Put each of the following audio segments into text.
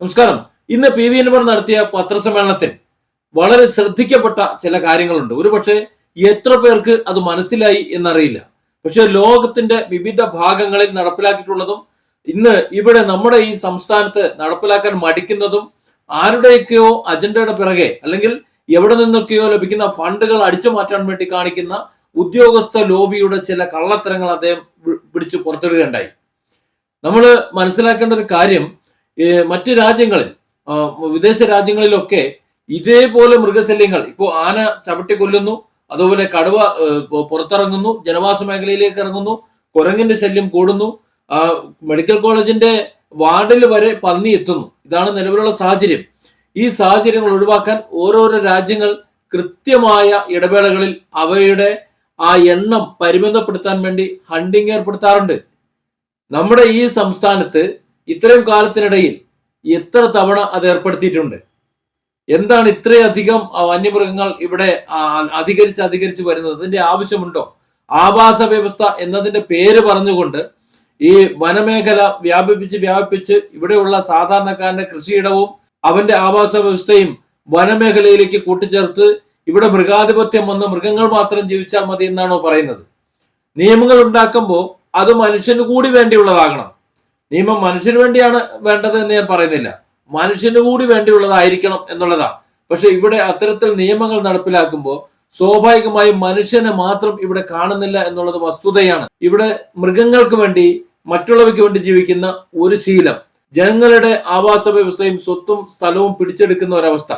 നമസ്കാരം. ഇന്ന് P V Anwar നടത്തിയ പത്രസമ്മേളനത്തിൽ വളരെ ശ്രദ്ധിക്കപ്പെട്ട ചില കാര്യങ്ങളുണ്ട്. ഒരുപക്ഷെ എത്ര പേർക്ക് അത് മനസ്സിലായി എന്നറിയില്ല. പക്ഷെ ലോകത്തിന്റെ വിവിധ ഭാഗങ്ങളിൽ നടപ്പിലാക്കിയിട്ടുള്ളതും ഇന്ന് ഇവിടെ നമ്മുടെ ഈ സംസ്ഥാനത്ത് നടപ്പിലാക്കാൻ മടിക്കുന്നതും ആരുടെയൊക്കെയോ അജണ്ടയുടെ പിറകെ അല്ലെങ്കിൽ എവിടെ നിന്നൊക്കെയോ ലഭിക്കുന്ന ഫണ്ടുകൾ അടിച്ചു മാറ്റാൻ വേണ്ടി കാണിക്കുന്ന ഉദ്യോഗസ്ഥ ലോബിയുടെ ചില കള്ളത്തരങ്ങൾ അദ്ദേഹം പിടിച്ചു പുറത്തിടുകയുണ്ടായി. നമ്മൾ മനസ്സിലാക്കേണ്ട ഒരു കാര്യം, മറ്റ് രാജ്യങ്ങളിൽ, വിദേശ രാജ്യങ്ങളിലൊക്കെ ഇതേപോലെ മൃഗശല്യങ്ങൾ, ഇപ്പോൾ ആന ചവിട്ടി കൊല്ലുന്നു, അതുപോലെ കടുവ പുറത്തിറങ്ങുന്നു, ജനവാസ മേഖലയിലേക്ക് ഇറങ്ങുന്നു, കുരങ്ങിന്റെ ശല്യം കൂടുന്നു, മെഡിക്കൽ കോളേജിന്റെ വാർഡിൽ വരെ പന്നി എത്തുന്നു. ഇതാണ് നിലവിലുള്ള സാഹചര്യം. ഈ സാഹചര്യങ്ങൾ ഒഴിവാക്കാൻ ഓരോരോ രാജ്യങ്ങൾ കൃത്യമായ ഇടവേളകളിൽ അവയുടെ ആ എണ്ണം പരിമിതപ്പെടുത്താൻ വേണ്ടി ഹണ്ടിങ് ഏർപ്പെടുത്താറുണ്ട്. നമ്മുടെ ഈ സംസ്ഥാനത്ത് ഇത്രയും കാലത്തിനിടയിൽ എത്ര തവണ അത് ഏർപ്പെടുത്തിയിട്ടുണ്ട്? എന്താണ് ഇത്രയധികം വന്യമൃഗങ്ങൾ ഇവിടെ അധികരിച്ച് വരുന്നത്? അതിന്റെ ആവശ്യമുണ്ടോ? ആവാസ വ്യവസ്ഥ എന്നതിന്റെ പേര് പറഞ്ഞുകൊണ്ട് ഈ വനമേഖല വ്യാപിപ്പിച്ച് ഇവിടെയുള്ള സാധാരണക്കാരന്റെ കൃഷിയിടവും അവന്റെ ആവാസ വ്യവസ്ഥയും വനമേഖലയിലേക്ക് കൂട്ടിച്ചേർത്ത് ഇവിടെ മൃഗാധിപത്യം വന്ന് മൃഗങ്ങൾ മാത്രം ജീവിച്ചാൽ മതി എന്നാണോ പറയുന്നത്? നിയമങ്ങൾ ഉണ്ടാക്കുമ്പോൾ അത് മനുഷ്യന് കൂടി വേണ്ടിയുള്ളതാകണം. നിയമം മനുഷ്യന് വേണ്ടിയാണ് വേണ്ടത് എന്ന് ഞാൻ പറയുന്നില്ല, മനുഷ്യന് കൂടി വേണ്ടിയുള്ളതായിരിക്കണം എന്നുള്ളതാണ്. പക്ഷെ ഇവിടെ അത്തരത്തിൽ നിയമങ്ങൾ നടപ്പിലാക്കുമ്പോൾ സ്വാഭാവികമായും മനുഷ്യനെ മാത്രം ഇവിടെ കാണുന്നില്ല എന്നുള്ളത് വസ്തുതയാണ്. ഇവിടെ മൃഗങ്ങൾക്ക് വേണ്ടി, മറ്റുള്ളവയ്ക്ക് വേണ്ടി ജീവിക്കുന്ന ഒരു ശീലം, ജനങ്ങളുടെ ആവാസ വ്യവസ്ഥയും സ്വത്തും സ്ഥലവും പിടിച്ചെടുക്കുന്ന ഒരവസ്ഥ.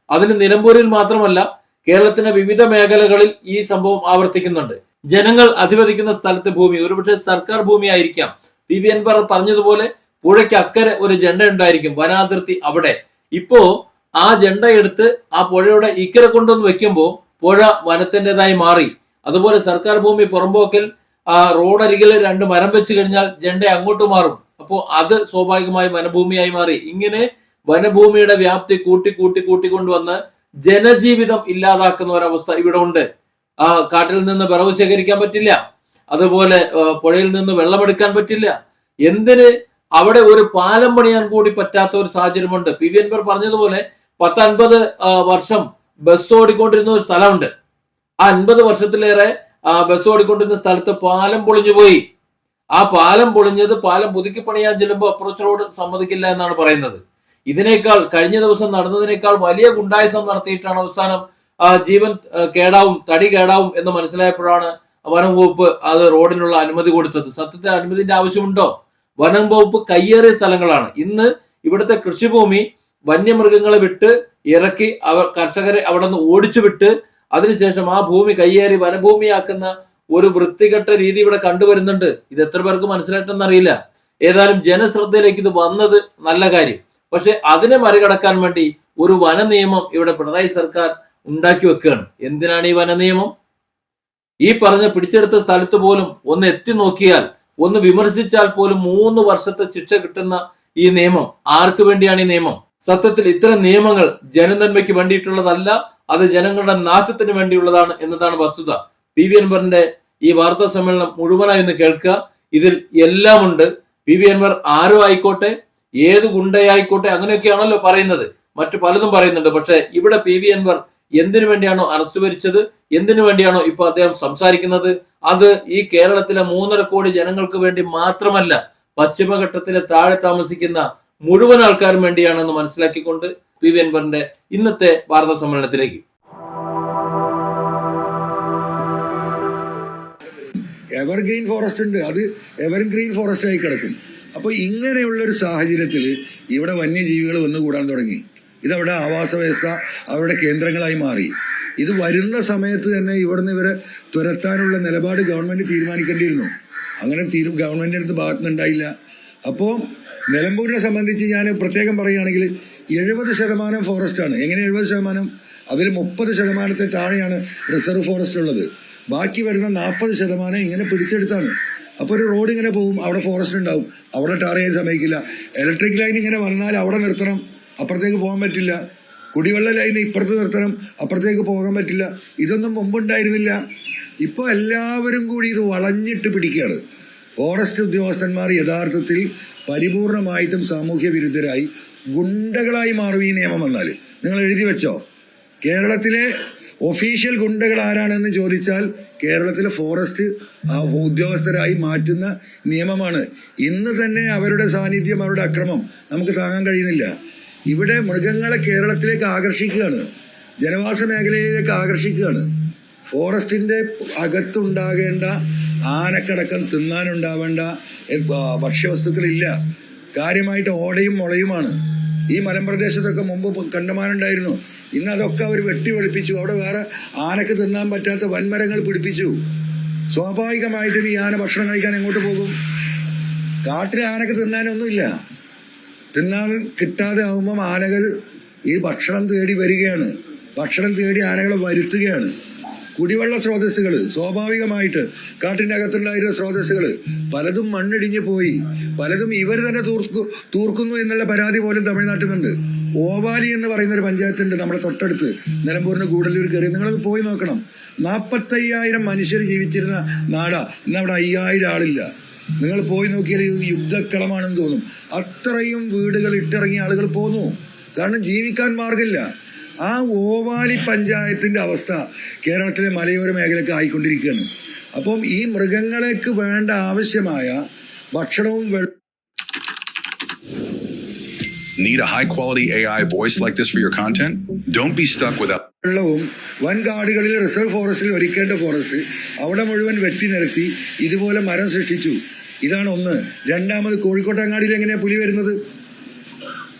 അതിന് നിലമ്പൂരിൽ മാത്രമല്ല, കേരളത്തിന്റെ വിവിധ മേഖലകളിൽ ഈ സംഭവം ആവർത്തിക്കുന്നുണ്ട്. ജനങ്ങൾ അധിവസിക്കുന്ന സ്ഥലത്തെ ഭൂമി ഒരുപക്ഷെ സർക്കാർ ഭൂമി ആയിരിക്കാം. പി വി അൻവർ പറഞ്ഞതുപോലെ പുഴയ്ക്ക് അക്കരെ ഒരു ജണ്ട ഉണ്ടായിരിക്കും, വനാതിർത്തി അവിടെ. ഇപ്പോ ആ ജണ്ട എടുത്ത് ആ പുഴയുടെ ഇക്കരെ കൊണ്ടുവന്ന് വെക്കുമ്പോൾ പുഴ വനത്തിൻ്റെതായി മാറി. അതുപോലെ സർക്കാർ ഭൂമി പുറമ്പോക്കൽ ആ റോഡരികിൽ 2 മരം വെച്ച് കഴിഞ്ഞാൽ ജണ്ട അങ്ങോട്ട് മാറും. അപ്പോൾ അത് സ്വാഭാവികമായി വനഭൂമിയായി മാറി. ഇങ്ങനെ വനഭൂമിയുടെ വ്യാപ്തി കൂട്ടിക്കൊണ്ടുവന്ന് ജനജീവിതം ഇല്ലാതാക്കുന്ന ഒരവസ്ഥ ഇവിടെ ഉണ്ട്. കാട്ടിൽ നിന്ന് വിറവ് ശേഖരിക്കാൻ പറ്റില്ല, അതുപോലെ പുഴയിൽ നിന്ന് വെള്ളമെടുക്കാൻ പറ്റില്ല. എന്തിന് അവിടെ ഒരു പാലം പണിയാൻ കൂടി പറ്റാത്ത ഒരു സാഹചര്യമുണ്ട്. പി വി അൻവർ പറഞ്ഞതുപോലെ 10-50 വർഷം ബസ് ഓടിക്കൊണ്ടിരുന്ന ഒരു സ്ഥലമുണ്ട്. ആ 50 വർഷത്തിലേറെ ബസ് ഓടിക്കൊണ്ടിരുന്ന സ്ഥലത്ത് പാലം പൊളിഞ്ഞുപോയി. ആ പാലം പൊളിഞ്ഞത് പാലം പുതുക്കി പണിയാൻ ചെല്ലുമ്പോൾ അപ്രോച്ച് റോഡ് സമ്മതിക്കില്ല എന്നാണ് പറയുന്നത്. ഇതിനേക്കാൾ കഴിഞ്ഞ ദിവസം നടന്നതിനേക്കാൾ വലിയ ഗുണ്ടായിസം നടത്തിയിട്ടാണ് അവസാനം ജീവൻ കേടാവും, തടി കേടാവും എന്ന് മനസ്സിലായപ്പോഴാണ് വനം വകുപ്പ് അത് റോഡിനുള്ള അനുമതി കൊടുത്തത്. സത്യത്തിൽ അനുമതിന്റെ ആവശ്യമുണ്ടോ? വനം വകുപ്പ് കയ്യേറിയ സ്ഥലങ്ങളാണ്. ഇന്ന് ഇവിടുത്തെ കൃഷിഭൂമി വന്യമൃഗങ്ങളെ വിട്ട് ഇറക്കി കർഷകരെ അവിടെ നിന്ന് ഓടിച്ചു വിട്ട് അതിനുശേഷം ആ ഭൂമി കയ്യേറി വനഭൂമിയാക്കുന്ന ഒരു വൃത്തികെട്ട രീതി ഇവിടെ കണ്ടുവരുന്നുണ്ട്. ഇത് എത്ര പേർക്ക് മനസ്സിലായിട്ടെന്നറിയില്ല. ഏതായാലും ജനശ്രദ്ധയിലേക്ക് ഇത് വന്നത് നല്ല കാര്യം. പക്ഷെ അതിനെ മറികടക്കാൻ വേണ്ടി ഒരു വന നിയമം ഇവിടെ പിണറായി സർക്കാർ ഉണ്ടാക്കി വെക്കുകയാണ്. എന്തിനാണ് ഈ വന നിയമം? ഈ പറഞ്ഞ പിടിച്ചെടുത്ത സ്ഥലത്ത് പോലും ഒന്ന് എത്തി നോക്കിയാൽ, ഒന്ന് വിമർശിച്ചാൽ പോലും 3 വർഷത്തെ ശിക്ഷ കിട്ടുന്ന ഈ നിയമം ആർക്ക് വേണ്ടിയാണ് ഈ നിയമം? സത്യത്തിൽ ഇത്തരം നിയമങ്ങൾ ജനനന്മയ്ക്ക് വേണ്ടിയിട്ടുള്ളതല്ല, അത് ജനങ്ങളുടെ നാശത്തിന് വേണ്ടിയുള്ളതാണ് എന്നതാണ് വസ്തുത. പി വി അൻവറിന്റെ ഈ വാർത്താ സമ്മേളനം മുഴുവനായി ഒന്ന് കേൾക്കുക. ഇതിൽ എല്ലാം ഉണ്ട്. പി വി അൻവർ ആരോ ആയിക്കോട്ടെ, ഏത് ഗുണ്ടയായിക്കോട്ടെ, അങ്ങനെയൊക്കെയാണല്ലോ പറയുന്നത്. മറ്റു പലതും പറയുന്നുണ്ട്. പക്ഷെ ഇവിടെ പി വി അൻവർ എന്തിനു വേണ്ടിയാണോ അറസ്റ്റ് വരിച്ചത്, എന്തിനു വേണ്ടിയാണോ ഇപ്പൊ അദ്ദേഹം സംസാരിക്കുന്നത്, അത് ഈ കേരളത്തിലെ 3.5 കോടി ജനങ്ങൾക്ക് വേണ്ടി മാത്രമല്ല, പശ്ചിമഘട്ടത്തിലെ താഴെ താമസിക്കുന്ന മുഴുവൻ ആൾക്കാരും വേണ്ടിയാണെന്ന് മനസ്സിലാക്കിക്കൊണ്ട് പി വി അൻവറിന്റെ ഇന്നത്തെ വാർത്താ സമ്മേളനത്തിലേക്ക്. എവർഗ്രീൻ ഫോറസ്റ്റ് ഉണ്ട്, അത് എവർഗ്രീൻ ഫോറസ്റ്റ് ആയി കിടക്കും. അപ്പോൾ ഇങ്ങനെയുള്ളൊരു സാഹചര്യത്തിൽ ഇവിടെ വന്യജീവികൾ വന്നുകൂടാൻ തുടങ്ങി. ഇതവിടെ ആവാസ വ്യവസ്ഥ അവരുടെ കേന്ദ്രങ്ങളായി മാറി. ഇത് വരുന്ന സമയത്ത് തന്നെ ഇവിടുന്ന് ഇവരെ തുരത്താനുള്ള നിലപാട് ഗവൺമെന്റ് തീരുമാനിക്കേണ്ടിയിരുന്നു. അങ്ങനെ ഗവൺമെന്റിന്റെ അടുത്ത് ഭാഗത്തുനിന്നുണ്ടായില്ല. അപ്പോൾ നിലമ്പൂരിനെ സംബന്ധിച്ച് ഞാൻ പ്രത്യേകം പറയുകയാണെങ്കിൽ 70% ഫോറസ്റ്റാണ്. എങ്ങനെ 70%? അതിൽ 30% താഴെയാണ് റിസർവ് ഫോറസ്റ്റ് ഉള്ളത്. ബാക്കി വരുന്ന 40% ഇങ്ങനെ പിടിച്ചെടുത്താണ്. അപ്പോൾ ഒരു റോഡ് ഇങ്ങനെ പോകും, അവിടെ ഫോറസ്റ്റ് ഉണ്ടാവും, അവിടെ ടാർ ചെയ്യാൻ സമ്മതിക്കില്ല. ഇലക്ട്രിക് ലൈൻ ഇങ്ങനെ വന്നാൽ അവിടെ നിർത്തണം, അപ്പുറത്തേക്ക് പോകാൻ പറ്റില്ല. കുടിവെള്ള ലൈൻ ഇപ്പുറത്ത് നിർത്തണം, അപ്പുറത്തേക്ക് പോകാൻ പറ്റില്ല. ഇതൊന്നും മുമ്പുണ്ടായിരുന്നില്ല. ഇപ്പോൾ എല്ലാവരും കൂടി ഇത് വളഞ്ഞിട്ട് പിടിക്കുകയാണ്. ഫോറസ്റ്റ് ഉദ്യോഗസ്ഥന്മാർ യഥാർത്ഥത്തിൽ പരിപൂർണമായിട്ടും സാമൂഹ്യ വിരുദ്ധരായി ഗുണ്ടകളായി മാറും ഈ നിയമം വന്നാൽ. നിങ്ങൾ എഴുതി വെച്ചോ, കേരളത്തിലെ ഒഫീഷ്യൽ ഗുണ്ടകൾ ആരാണെന്ന് ചോദിച്ചാൽ കേരളത്തിലെ ഫോറസ്റ്റ് ഉദ്യോഗസ്ഥരായി മാറ്റുന്ന നിയമമാണ്. ഇന്ന് തന്നെ അവരുടെ സാന്നിധ്യം, അവരുടെ അക്രമം നമുക്ക് താങ്ങാൻ കഴിയുന്നില്ല. ഇവിടെ മൃഗങ്ങളെ കേരളത്തിലേക്ക് ആകർഷിക്കുകയാണ്, ജനവാസ മേഖലയിലേക്ക് ആകർഷിക്കുകയാണ്. ഫോറസ്റ്റിൻ്റെ അകത്തുണ്ടാകേണ്ട ആനക്കടക്കം തിന്നാനുണ്ടാവേണ്ട ഭക്ഷ്യവസ്തുക്കളില്ല. കാര്യമായിട്ട് ഓടയും മുളയുമാണ്. ഈ മലമ്പ്രദേശത്തൊക്കെ മുമ്പ് കണ്ടമാനുണ്ടായിരുന്നു. ഇന്ന് അതൊക്കെ അവർ വെട്ടി വെളുപ്പിച്ചു. അവിടെ വേറെ ആനക്ക് തിന്നാൻ പറ്റാത്ത വൻമരങ്ങൾ പിടിപ്പിച്ചു. സ്വാഭാവികമായിട്ടും ഈ ആന ഭക്ഷണം കഴിക്കാൻ എങ്ങോട്ട് പോകും? കാട്ടിലെ ആനക്ക് തിന്നാനൊന്നുമില്ല. തിന്നാൻ കിട്ടാതെ ആകുമ്പം ആനകൾ ഈ ഭക്ഷണം തേടി വരികയാണ്. ഭക്ഷണം തേടി ആനകളെ വരുത്തുകയാണ്. കുടിവെള്ള സ്രോതസ്സുകൾ സ്വാഭാവികമായിട്ട് കാട്ടിൻ്റെ അകത്തുണ്ടായിരുന്ന സ്രോതസ്സുകൾ പലതും മണ്ണിടിഞ്ഞ് പോയി, പലതും ഇവർ തന്നെ തൂർക്കുന്നു എന്നുള്ള പരാതി പോലും തമിഴ്നാട്ടിൽ നിന്നുണ്ട്. ഓവാലി എന്ന് പറയുന്ന ഒരു പഞ്ചായത്തുണ്ട് നമ്മുടെ തൊട്ടടുത്ത്, നിലമ്പൂരിന് ഗൂഡല്ലൂർ കയറി. നിങ്ങൾ പോയി നോക്കണം. 45,000 മനുഷ്യർ ജീവിച്ചിരുന്ന നാടാ. ഇന്നവിടെ 5,000 ആളില്ല. നിങ്ങൾ പോയി നോക്കിയാൽ ഇത് യുദ്ധക്കളമാണെന്ന് തോന്നും. അത്രയും വീടുകൾ ഇട്ടിറങ്ങിയ ആളുകൾ പോന്നു. കാരണം ജീവിക്കാൻ മാർഗമില്ല. ആ ഓവാലി പഞ്ചായത്തിൻ്റെ അവസ്ഥ കേരളത്തിലെ മലയോര മേഖലയ്ക്ക് ആയിക്കൊണ്ടിരിക്കുകയാണ്. അപ്പം ഈ മൃഗങ്ങൾക്ക് വേണ്ട ആവശ്യമായ ഭക്ഷണവും Need a high-quality AI voice like this for your content? Don't be stuck without വെള്ളവും വൻകാടുകളിൽ റിസർവ് ഫോറസ്റ്റിൽ ഒരുക്കേണ്ട ഫോറസ്റ്റ് അവിടെ മുഴുവൻ വെട്ടി നിരത്തി ഇതുപോലെ മരം സൃഷ്ടിച്ചു. ഇതാണ് ഒന്ന്. രണ്ടാമത്, കോഴിക്കോട്ടങ്ങാടിയിൽ എങ്ങനെയാണ് പുലി വരുന്നത്?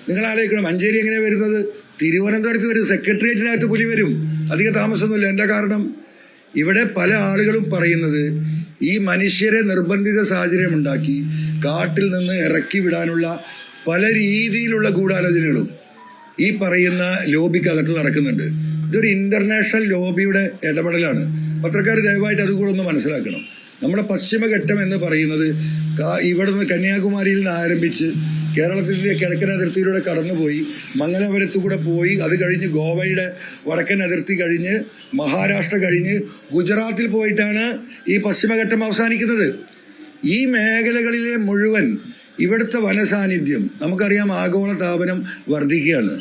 നിങ്ങൾ ആലോചിക്കണം. മഞ്ചേരി എങ്ങനെയാണ് വരുന്നത്? തിരുവനന്തപുരത്ത് വരും. സെക്രട്ടേറിയറ്റിനകത്ത് പുലി വരും. അധിക താമസമൊന്നുമില്ല. എന്താ കാരണം? ഇവിടെ പല ആളുകളും പറയുന്നത് ഈ മനുഷ്യരെ നിർബന്ധിത സാഹചര്യം ഉണ്ടാക്കി കാട്ടിൽ നിന്ന് ഇറക്കി വിടാനുള്ള പല രീതിയിലുള്ള ഗൂഢാലോചനകളും ഈ പറയുന്ന ലോബിക്കകത്ത് നടക്കുന്നുണ്ട്. ഇതൊരു ഇന്റർനാഷണൽ ലോബിയുടെ ഇടപെടലാണ്. പത്രക്കാർ ദയവായിട്ട് അതുകൂടെ ഒന്ന് മനസ്സിലാക്കണം. നമ്മുടെ പശ്ചിമഘട്ടം എന്ന് പറയുന്നത് ഇവിടെ നിന്ന് കന്യാകുമാരിയിൽ നിന്ന് ആരംഭിച്ച് കേരളത്തിൻ്റെ കിഴക്കൻ അതിർത്തിയിലൂടെ കടന്നുപോയി മംഗലപുരത്തു കൂടെ പോയി, അത് കഴിഞ്ഞ് ഗോവയുടെ വടക്കൻ അതിർത്തി കഴിഞ്ഞ് മഹാരാഷ്ട്ര കഴിഞ്ഞ് ഗുജറാത്തിൽ പോയിട്ടാണ് ഈ പശ്ചിമഘട്ടം അവസാനിക്കുന്നത്. ഈ മേഖലകളിലെ മുഴുവൻ ഇവിടുത്തെ വനസാന്നിധ്യം നമുക്കറിയാം. ആഗോളതാപനം വർദ്ധിക്കുകയാണ്.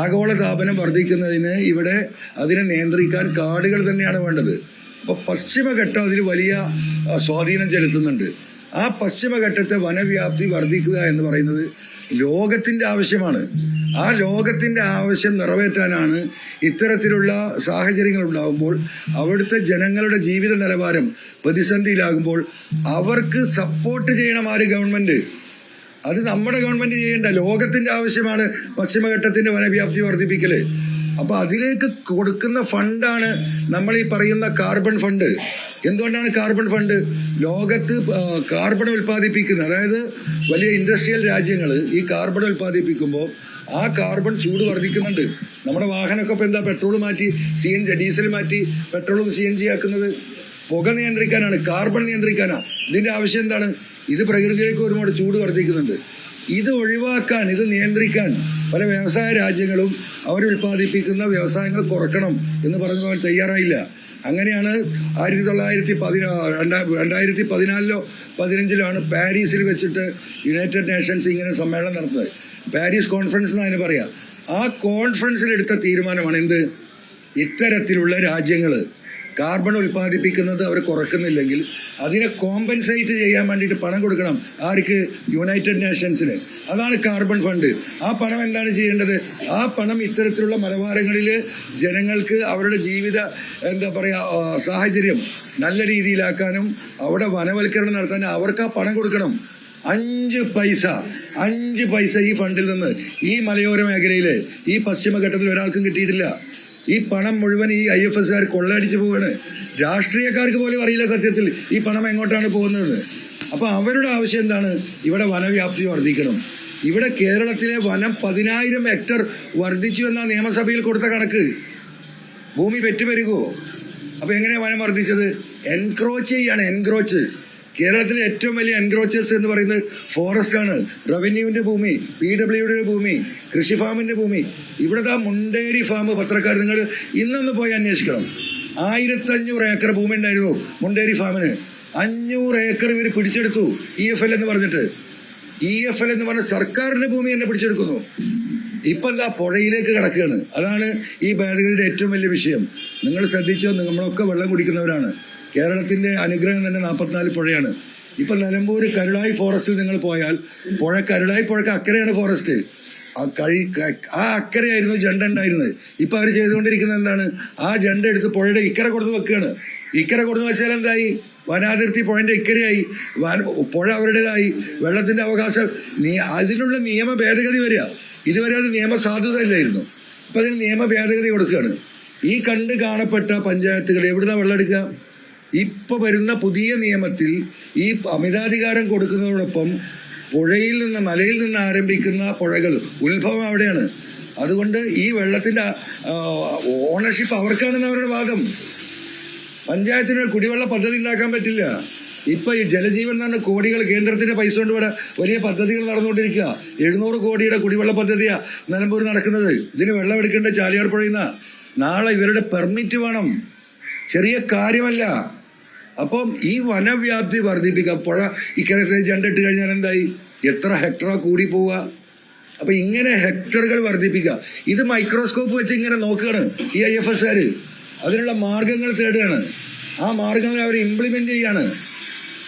ആഗോളതാപനം വർദ്ധിക്കുന്നതിന് ഇവിടെ അതിനെ നിയന്ത്രിക്കാൻ കാടുകൾ തന്നെയാണ് വേണ്ടത്. അപ്പോൾ പശ്ചിമഘട്ടം അതിൽ വലിയ സ്വാധീനം ചെലുത്തുന്നുണ്ട്. ആ പശ്ചിമഘട്ടത്തെ വനവ്യാപ്തി വർദ്ധിക്കുക എന്ന് പറയുന്നത് ലോകത്തിൻ്റെ ആവശ്യമാണ്. ആ ലോകത്തിൻ്റെ ആവശ്യം നിറവേറ്റാനാണ് ഇത്തരത്തിലുള്ള സാഹചര്യങ്ങൾ ഉണ്ടാകുമ്പോൾ, അവിടുത്തെ ജനങ്ങളുടെ ജീവിത നിലവാരം പ്രതിസന്ധിയിലാകുമ്പോൾ അവർക്ക് സപ്പോർട്ട് ചെയ്യണം ആര്? ഗവൺമെൻറ്. അത് നമ്മുടെ ഗവൺമെൻറ് ചെയ്യേണ്ട. ലോകത്തിൻ്റെ ആവശ്യമാണ് പശ്ചിമഘട്ടത്തിൻ്റെ വനവ്യാപ്തി വർദ്ധിപ്പിക്കൽ. അപ്പോൾ അതിലേക്ക് കൊടുക്കുന്ന ഫണ്ടാണ് നമ്മൾ ഈ പറയുന്ന കാർബൺ ഫണ്ട്. എന്തുകൊണ്ടാണ് കാർബൺ ഫണ്ട്? ലോകത്ത് കാർബൺ ഉൽപ്പാദിപ്പിക്കുന്നത്, അതായത് വലിയ ഇൻഡസ്ട്രിയൽ രാജ്യങ്ങൾ ഈ കാർബൺ ഉൽപ്പാദിപ്പിക്കുമ്പോൾ ആ കാർബൺ ചൂട് വർദ്ധിക്കുന്നുണ്ട്. നമ്മുടെ വാഹനമൊക്കെ ഇപ്പോൾ എന്താ പെട്രോൾ മാറ്റി ഡീസൽ മാറ്റി പെട്രോളും CNG ആക്കുന്നത്? പുക നിയന്ത്രിക്കാനാണ്, കാർബൺ നിയന്ത്രിക്കാനാണ്. ഇതിൻ്റെ ആവശ്യം എന്താണ്? ഇത് പ്രകൃതിയിലേക്ക് ഒരുപാട് ചൂട് വർദ്ധിക്കുന്നുണ്ട്. ഇത് ഒഴിവാക്കാൻ, ഇത് നിയന്ത്രിക്കാൻ പല വ്യവസായ രാജ്യങ്ങളും അവരുൽപ്പാദിപ്പിക്കുന്ന വ്യവസായങ്ങൾ കുറക്കണം എന്ന് പറഞ്ഞാൽ തയ്യാറായില്ല. അങ്ങനെയാണ് 2014-15 15 പാരീസിൽ വെച്ചിട്ട് യുണൈറ്റഡ് നേഷൻസ് ഇങ്ങനെ സമ്മേളനം നടത്തുന്നത്. പാരീസ് കോൺഫറൻസ് എന്ന് അതിന് പറയാം. ആ കോൺഫറൻസിലെടുത്ത തീരുമാനമാണ് എന്ത്? ഇത്തരത്തിലുള്ള രാജ്യങ്ങൾ കാർബൺ ഉൽപ്പാദിപ്പിക്കുന്നത് അവർ കുറക്കുന്നില്ലെങ്കിൽ അതിനെ കോമ്പൻസേറ്റ് ചെയ്യാൻ വേണ്ടിയിട്ട് പണം കൊടുക്കണം. ആർക്ക്? യുണൈറ്റഡ് നേഷൻസിന്. അതാണ് കാർബൺ ഫണ്ട്. ആ പണം എന്താണ് ചെയ്യേണ്ടത്? ആ പണം ഇത്തരത്തിലുള്ള മലബാരങ്ങളിൽ ജനങ്ങൾക്ക് അവരുടെ ജീവിത സാഹചര്യം നല്ല രീതിയിലാക്കാനും അവിടെ വനവൽക്കരണം നടത്താനും അവർക്ക് ആ പണം കൊടുക്കണം. 5 പൈസ ഈ ഫണ്ടിൽ നിന്ന് ഈ മലയോര മേഖലയിൽ ഈ പശ്ചിമഘട്ടത്തിൽ ഒരാൾക്കും കിട്ടിയിട്ടില്ല. ഈ പണം മുഴുവൻ ഈ IFSകാർ കൊള്ളയടിച്ച് പോവുകയാണ്. രാഷ്ട്രീയക്കാർക്ക് പോലും അറിയില്ല സത്യത്തിൽ ഈ പണം എങ്ങോട്ടാണ് പോകുന്നത്. അപ്പോൾ അവരുടെ ആവശ്യം എന്താണ്? ഇവിടെ വനവ്യാപ്തി വർദ്ധിക്കണം. ഇവിടെ കേരളത്തിലെ വനം 10,000 ഹെക്ടർ വർദ്ധിച്ചു എന്നാണ് നിയമസഭയിൽ കൊടുത്ത കണക്ക്. ഭൂമി പെറ്റുപെരുകുമോ? അപ്പോൾ എങ്ങനെയാണ് വനം വർദ്ധിച്ചത്? എൻക്രോച്ച് ചെയ്യാണ്. എൻക്രോച്ച്. കേരളത്തിലെ ഏറ്റവും വലിയ എൻക്രോച്ചേഴ്സ് എന്ന് പറയുന്നത് ഫോറസ്റ്റാണ്. റവന്യൂവിൻ്റെ ഭൂമി, PWയുടെ ഭൂമി, കൃഷി ഫാമിൻ്റെ ഭൂമി. ഇവിടുത്തെ മുണ്ടേരി ഫാം പത്രക്കാർ നിങ്ങൾ ഇന്നൊന്ന് പോയി അന്വേഷിക്കണം. 1500 ഏക്കർ ഭൂമി ഉണ്ടായിരുന്നു മുണ്ടേരി ഫാമിന്. 500 ഏക്കർ ഇവർ പിടിച്ചെടുത്തു. EFL എന്ന് പറഞ്ഞിട്ട്, EFL എന്ന് പറഞ്ഞ സർക്കാരിന്റെ ഭൂമി തന്നെ പിടിച്ചെടുക്കുന്നു. ഇപ്പം എന്താ, പുഴയിലേക്ക് കിടക്കുകയാണ്. അതാണ് ഈ ഭേദഗതിയുടെ ഏറ്റവും വലിയ വിഷയം. നിങ്ങൾ ശ്രദ്ധിച്ചോ, നമ്മളൊക്കെ വെള്ളം കുടിക്കുന്നവരാണ്. കേരളത്തിന്റെ അനുഗ്രഹം തന്നെ 44 പുഴയാണ്. ഇപ്പം നിലമ്പൂർ കരുളായി ഫോറസ്റ്റിൽ നിങ്ങൾ പോയാൽ കരുളായി പുഴക്ക് അക്കരെയാണ് ഫോറസ്റ്റ്. ആ അക്കരയായിരുന്നു ജണ്ട ഉണ്ടായിരുന്നത്. ഇപ്പം അവർ ചെയ്തുകൊണ്ടിരിക്കുന്നത് എന്താണ്, ആ ജണ്ട എടുത്ത് പുഴയുടെ ഇക്കരെ കൊടുത്ത് വെക്കുകയാണ്. ഇക്കരെ കൊടുത്ത് വെച്ചാൽ എന്തായി, വനാതിർത്തി പുഴന്റെ ഇക്കരയായി, പുഴ അവരുടേതായി, വെള്ളത്തിന്റെ അവകാശം. അതിനുള്ള നിയമ ഭേദഗതി വരിക. ഇതുവരെ അത് നിയമ സാധുതയില്ലായിരുന്നു. ഇപ്പം അതിന് നിയമ ഭേദഗതി കൊടുക്കുകയാണ്. ഈ കണ്ട് കാണപ്പെട്ട പഞ്ചായത്തുകൾ എവിടുന്ന വെള്ളം എടുക്കുക? ഇപ്പൊ വരുന്ന പുതിയ നിയമത്തിൽ ഈ അമിതാധികാരം കൊടുക്കുന്നതോടൊപ്പം പുഴയിൽ നിന്ന്, മലയിൽ നിന്ന് ആരംഭിക്കുന്ന പുഴകൾ ഉത്ഭവം അവിടെയാണ്. അതുകൊണ്ട് ഈ വെള്ളത്തിന്റെ ഓണർഷിപ്പ് അവർക്കാണെന്ന് അവരുടെ വാദം. പഞ്ചായത്തിന് കുടിവെള്ള പദ്ധതി ഉണ്ടാക്കാൻ പറ്റില്ല. ഇപ്പൊ ഈ ജലജീവൻ എന്ന് പറഞ്ഞ കോടികൾ കേന്ദ്രത്തിന്റെ പൈസ കൊണ്ട് ഇവിടെ വലിയ പദ്ധതികൾ നടന്നുകൊണ്ടിരിക്കുക. 700 കോടിയുടെ കുടിവെള്ള പദ്ധതിയാ നിലമ്പൂർ നടക്കുന്നത്. ഇതിന് വെള്ളം എടുക്കേണ്ട ചാലിയാർ പുഴയിൽ നിന്ന്. നാളെ ഇവരുടെ പെർമിറ്റ് വേണം, ചെറിയ കാര്യമല്ല. അപ്പം ഈ വനവ്യാപ്തി വർദ്ധിപ്പിക്കുക. പുഴ ഇക്കരത്തെ ജണ്ടിട്ട് കഴിഞ്ഞാൽ എന്തായി, എത്ര ഹെക്ടറാ കൂടി പോവുക. അപ്പൊ ഇങ്ങനെ ഹെക്ടറുകൾ വർദ്ധിപ്പിക്കുക. ഇത് മൈക്രോസ്കോപ്പ് വെച്ച് ഇങ്ങനെ നോക്കുകയാണ് ഈ IFSകാർ. അതിനുള്ള മാർഗങ്ങൾ തേടുകയാണ്. ആ മാർഗങ്ങൾ അവർ ഇംപ്ലിമെന്റ് ചെയ്യാണ്.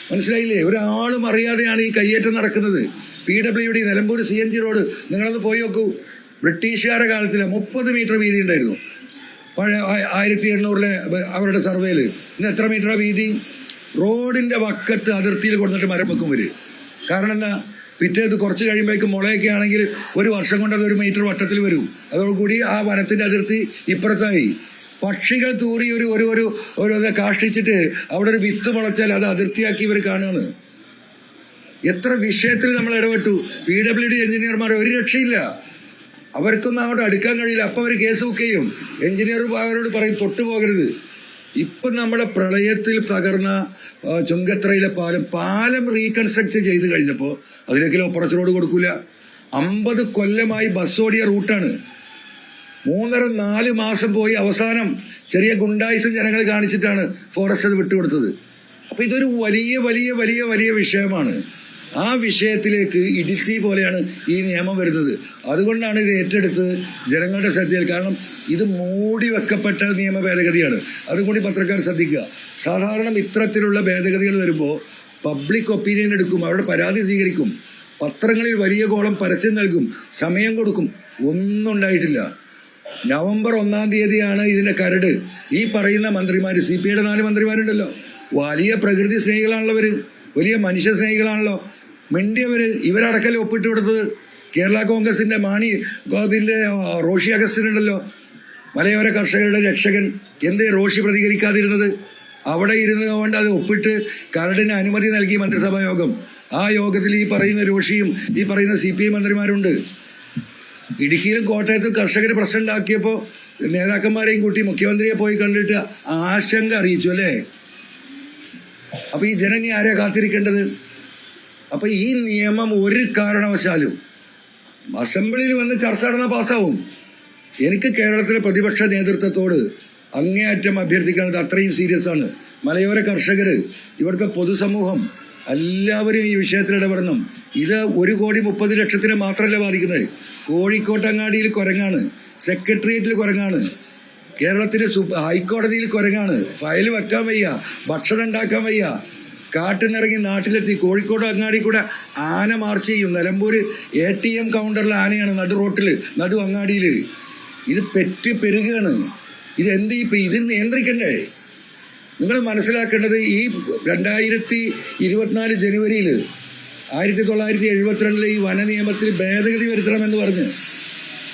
മനസ്സിലായില്ലേ? ഒരാളും അറിയാതെയാണ് ഈ കയ്യേറ്റം നടക്കുന്നത്. PWD നിലമ്പൂർ CNG റോഡ് നിങ്ങളത് പോയി നോക്കൂ. ബ്രിട്ടീഷുകാരുടെ കാലത്തിൽ 30 മീറ്റർ വീതി ഉണ്ടായിരുന്നു. പഴയ 1800 അവരുടെ സർവേയിൽ. ഇന്ന് എത്ര മീറ്ററാണ് വീതി? റോഡിന്റെ വക്കത്ത് അതിർത്തിയിൽ കൊടുത്തിട്ട് മരം വെക്കും ഇവര്. കാരണം എന്താ, പിറ്റേത് കുറച്ച് കഴിയുമ്പോഴേക്കും മുളയൊക്കെ ആണെങ്കിൽ 1 വർഷം കൊണ്ട് അത് 1 മീറ്റർ വട്ടത്തിൽ വരും. അതോടുകൂടി ആ വനത്തിന്റെ അതിർത്തി ഇപ്പുറത്തായി. പക്ഷികൾ തൂറി ഒരു കാഷ്ടിച്ചിട്ട് അവിടെ ഒരു വിത്ത് മുളച്ചാൽ അത് അതിർത്തിയാക്കി ഇവർ കാണുകയാണ്. എത്ര വിഷയത്തിൽ നമ്മൾ ഇടപെട്ടു. PWD എഞ്ചിനീയർമാർ ഒരു രക്ഷയില്ല. അവർക്കൊന്നും അങ്ങോട്ട് അടുക്കാൻ കഴിയില്ല. അപ്പം അവർ കേസ് ബുക്ക് ചെയ്യും. എഞ്ചിനീയർ അവരോട് പറയും തൊട്ടു പോകരുത്. ഇപ്പം നമ്മുടെ പ്രളയത്തിൽ തകർന്ന ചുങ്കത്രയിലെ പാലം റീകൺസ്ട്രക്ട് ചെയ്ത് കഴിഞ്ഞപ്പോൾ അതിലേക്ക് ഓപ്പറേഷൻ റോഡ് കൊടുക്കൂല. 50 കൊല്ലമായി ബസ് ഓടിയ റൂട്ടാണ്. 3-4 മാസം പോയി അവസാനം ചെറിയ ഗുണ്ടായിസം ജനങ്ങൾ കാണിച്ചിട്ടാണ് ഫോറസ്റ്റ് അത് വിട്ടുകൊടുത്തത്. അപ്പൊ ഇതൊരു വലിയ വലിയ വലിയ വലിയ വിഷയമാണ്. ആ വിഷയത്തിലേക്ക് ഇടുത്തി പോലെയാണ് ഈ നിയമം വരുന്നത്. അതുകൊണ്ടാണ് ഇത് ഏറ്റെടുത്ത് ജനങ്ങളുടെ ശ്രദ്ധയിൽ. കാരണം ഇത് മൂടി വെക്കപ്പെട്ട നിയമ ഭേദഗതിയാണ്. അതുകൂടി പത്രക്കാർ ശ്രദ്ധിക്കുക. സാധാരണ ഇത്തരത്തിലുള്ള ഭേദഗതികൾ വരുമ്പോൾ പബ്ലിക് ഒപ്പീനിയൻ എടുക്കും, അവരുടെ പരാതി സ്വീകരിക്കും, പത്രങ്ങളിൽ വലിയ കോളം പരസ്യം നൽകും, സമയം കൊടുക്കും. ഒന്നും ഉണ്ടായിട്ടില്ല. നവംബർ 1-ാം തീയതിയാണ് ഇതിന്റെ കരട്. ഈ പറയുന്ന മന്ത്രിമാര്, CPIയുടെ 4 മന്ത്രിമാരുണ്ടല്ലോ, വലിയ പ്രകൃതി സ്നേഹികളാണല്ലോ ഇവര്, വലിയ മനുഷ്യ സ്നേഹികളാണല്ലോ. മിണ്ടിയവര് ഇവരടക്കല്ലേ ഒപ്പിട്ട് കൊടുത്തത്. കേരള കോൺഗ്രസിന്റെ മാണി ഗോപിന്റെ റോഷി അഗസ്റ്റിൻ ഉണ്ടല്ലോ, മലയോര കർഷകരുടെ രക്ഷകൻ. എന്തേ റോഷി പ്രതികരിക്കാതിരുന്നത്? അവിടെ ഇരുന്ന് കൊണ്ട് അത് ഒപ്പിട്ട് കരടിന് അനുമതി നൽകി മന്ത്രിസഭാ യോഗം. ആ യോഗത്തിൽ ഈ പറയുന്ന റോഷിയും ഈ പറയുന്ന CPI മന്ത്രിമാരുണ്ട്. ഇടുക്കിയിലും കോട്ടയത്തും കർഷകർ പ്രശ്നം ഉണ്ടാക്കിയപ്പോൾ നേതാക്കന്മാരെയും കൂട്ടി മുഖ്യമന്ത്രിയെ പോയി കണ്ടിട്ട് ആശങ്ക അറിയിച്ചു അല്ലേ? അപ്പൊ ഈ ജനം ഇനി ആരെയാ കാത്തിരിക്കേണ്ടത്? അപ്പൊ ഈ നിയമം ഒരു കാരണവശാലും അസംബ്ലിയിൽ വന്ന് ചർച്ച നടന്നാൽ പാസ്സാവും. എനിക്ക് കേരളത്തിലെ പ്രതിപക്ഷ നേതൃത്വത്തോട് അങ്ങേയറ്റം അഭ്യർത്ഥിക്കാനത് അത്രയും സീരിയസ് ആണ്. മലയോര കർഷകര്, ഇവിടുത്തെ പൊതുസമൂഹം എല്ലാവരും ഈ വിഷയത്തിൽ ഇടപെടണം. ഇത് 1,30,00,000 മാത്രമല്ല ബാധിക്കുന്നത്. കോഴിക്കോട്ടങ്ങാടിയിൽ കുരങ്ങാണ്, സെക്രട്ടേറിയറ്റിൽ കുരങ്ങാണ്, കേരളത്തിന്റെ ഹൈക്കോടതിയിൽ കുരങ്ങാണ്. ഫയൽ വെക്കാൻ വയ്യ, ഭക്ഷണം ഉണ്ടാക്കാൻ വയ്യ. കാട്ടിനിറങ്ങി നാട്ടിലെത്തി. കോഴിക്കോട് അങ്ങാടി കൂടെ ആന മാർച്ച് ചെയ്യും. നിലമ്പൂർ ATM കൗണ്ടറിൽ ആനയാണ്, നടു റോട്ടിൽ, നടു അങ്ങാടിയിൽ. ഇത് പെരുകയാണ്. ഇതെന്ത് ഇത് നിയന്ത്രിക്കണ്ടേ? നിങ്ങൾ മനസ്സിലാക്കേണ്ടത് ഈ 2024 ജനുവരിയിൽ 1972 ഈ വന നിയമത്തിൽ ഭേദഗതി വരുത്തണമെന്ന് പറഞ്ഞ്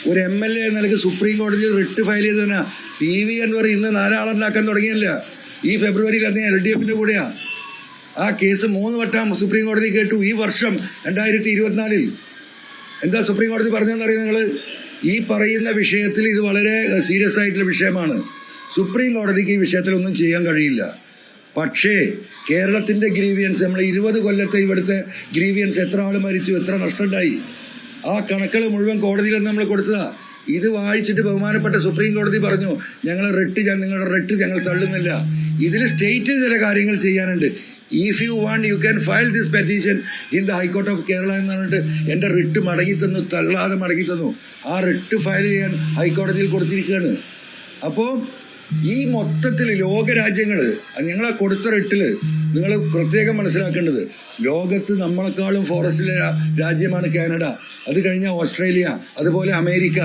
ഒരു MLA നിലക്ക് സുപ്രീം കോടതിയിൽ റിട്ട് ഫയൽ ചെയ്തതിനാ. PV അൻവർ ഇന്ന് 4 ആളുണ്ടാക്കാൻ തുടങ്ങിയല്ല. ഈ ഫെബ്രുവരിയിൽ അദ്ദേഹം LDFന്റെ കൂടെയാ. ആ കേസ് 3 വട്ടം സുപ്രീം കോടതി കേട്ടു. ഈ വർഷം 2024 എന്താ സുപ്രീം കോടതി പറഞ്ഞതെന്നറിയാം നിങ്ങൾ? ഈ പറയുന്ന വിഷയത്തിൽ ഇത് വളരെ സീരിയസ് ആയിട്ടുള്ള വിഷയമാണ്. സുപ്രീം കോടതിക്ക് ഈ വിഷയത്തിലൊന്നും ചെയ്യാൻ കഴിയില്ല. പക്ഷേ കേരളത്തിന്റെ ഗ്രീവിയൻസ്, നമ്മൾ 20 കൊല്ലത്തെ ഇവിടുത്തെ ഗ്രീവിയൻസ്, എത്ര ആൾ മരിച്ചു, എത്ര നഷ്ടമുണ്ടായി, ആ കണക്കുകൾ മുഴുവൻ കോടതിയിൽ നമ്മൾ കൊടുത്തതാ. ഇത് വായിച്ചിട്ട് ബഹുമാനപ്പെട്ട സുപ്രീം കോടതി പറഞ്ഞു, നിങ്ങളുടെ റിട്ട് ഞങ്ങൾ തള്ളുന്നില്ല. ഇതിൽ സ്റ്റേറ്റ് ചില കാര്യങ്ങൾ ചെയ്യാനുണ്ട്. If you want you can file this petition in the high court of Kerala എന്ന് പറഞ്ഞിട്ട് എൻ്റെ റിട്ട് മടങ്ങി തന്നു, തള്ളാതെ മടങ്ങി തന്നു. ആ റിട്ട് ഫയൽ ചെയ്യാൻ ഹൈക്കോടതിയിൽ കൊടുത്തിരിക്കുകയാണ്. അപ്പോൾ ഈ മൊത്തത്തിൽ ലോകരാജ്യങ്ങൾ നിങ്ങളെ കൊടുത്ത റിട്ടിൽ നിങ്ങൾ പ്രത്യേകം മനസ്സിലാക്കേണ്ടത്, ലോകത്ത് നമ്മളെക്കാളും ഫോറസ്റ്റിലെ രാജ്യമാണ് കാനഡ, അത് കഴിഞ്ഞാൽ ഓസ്ട്രേലിയ, അതുപോലെ അമേരിക്ക.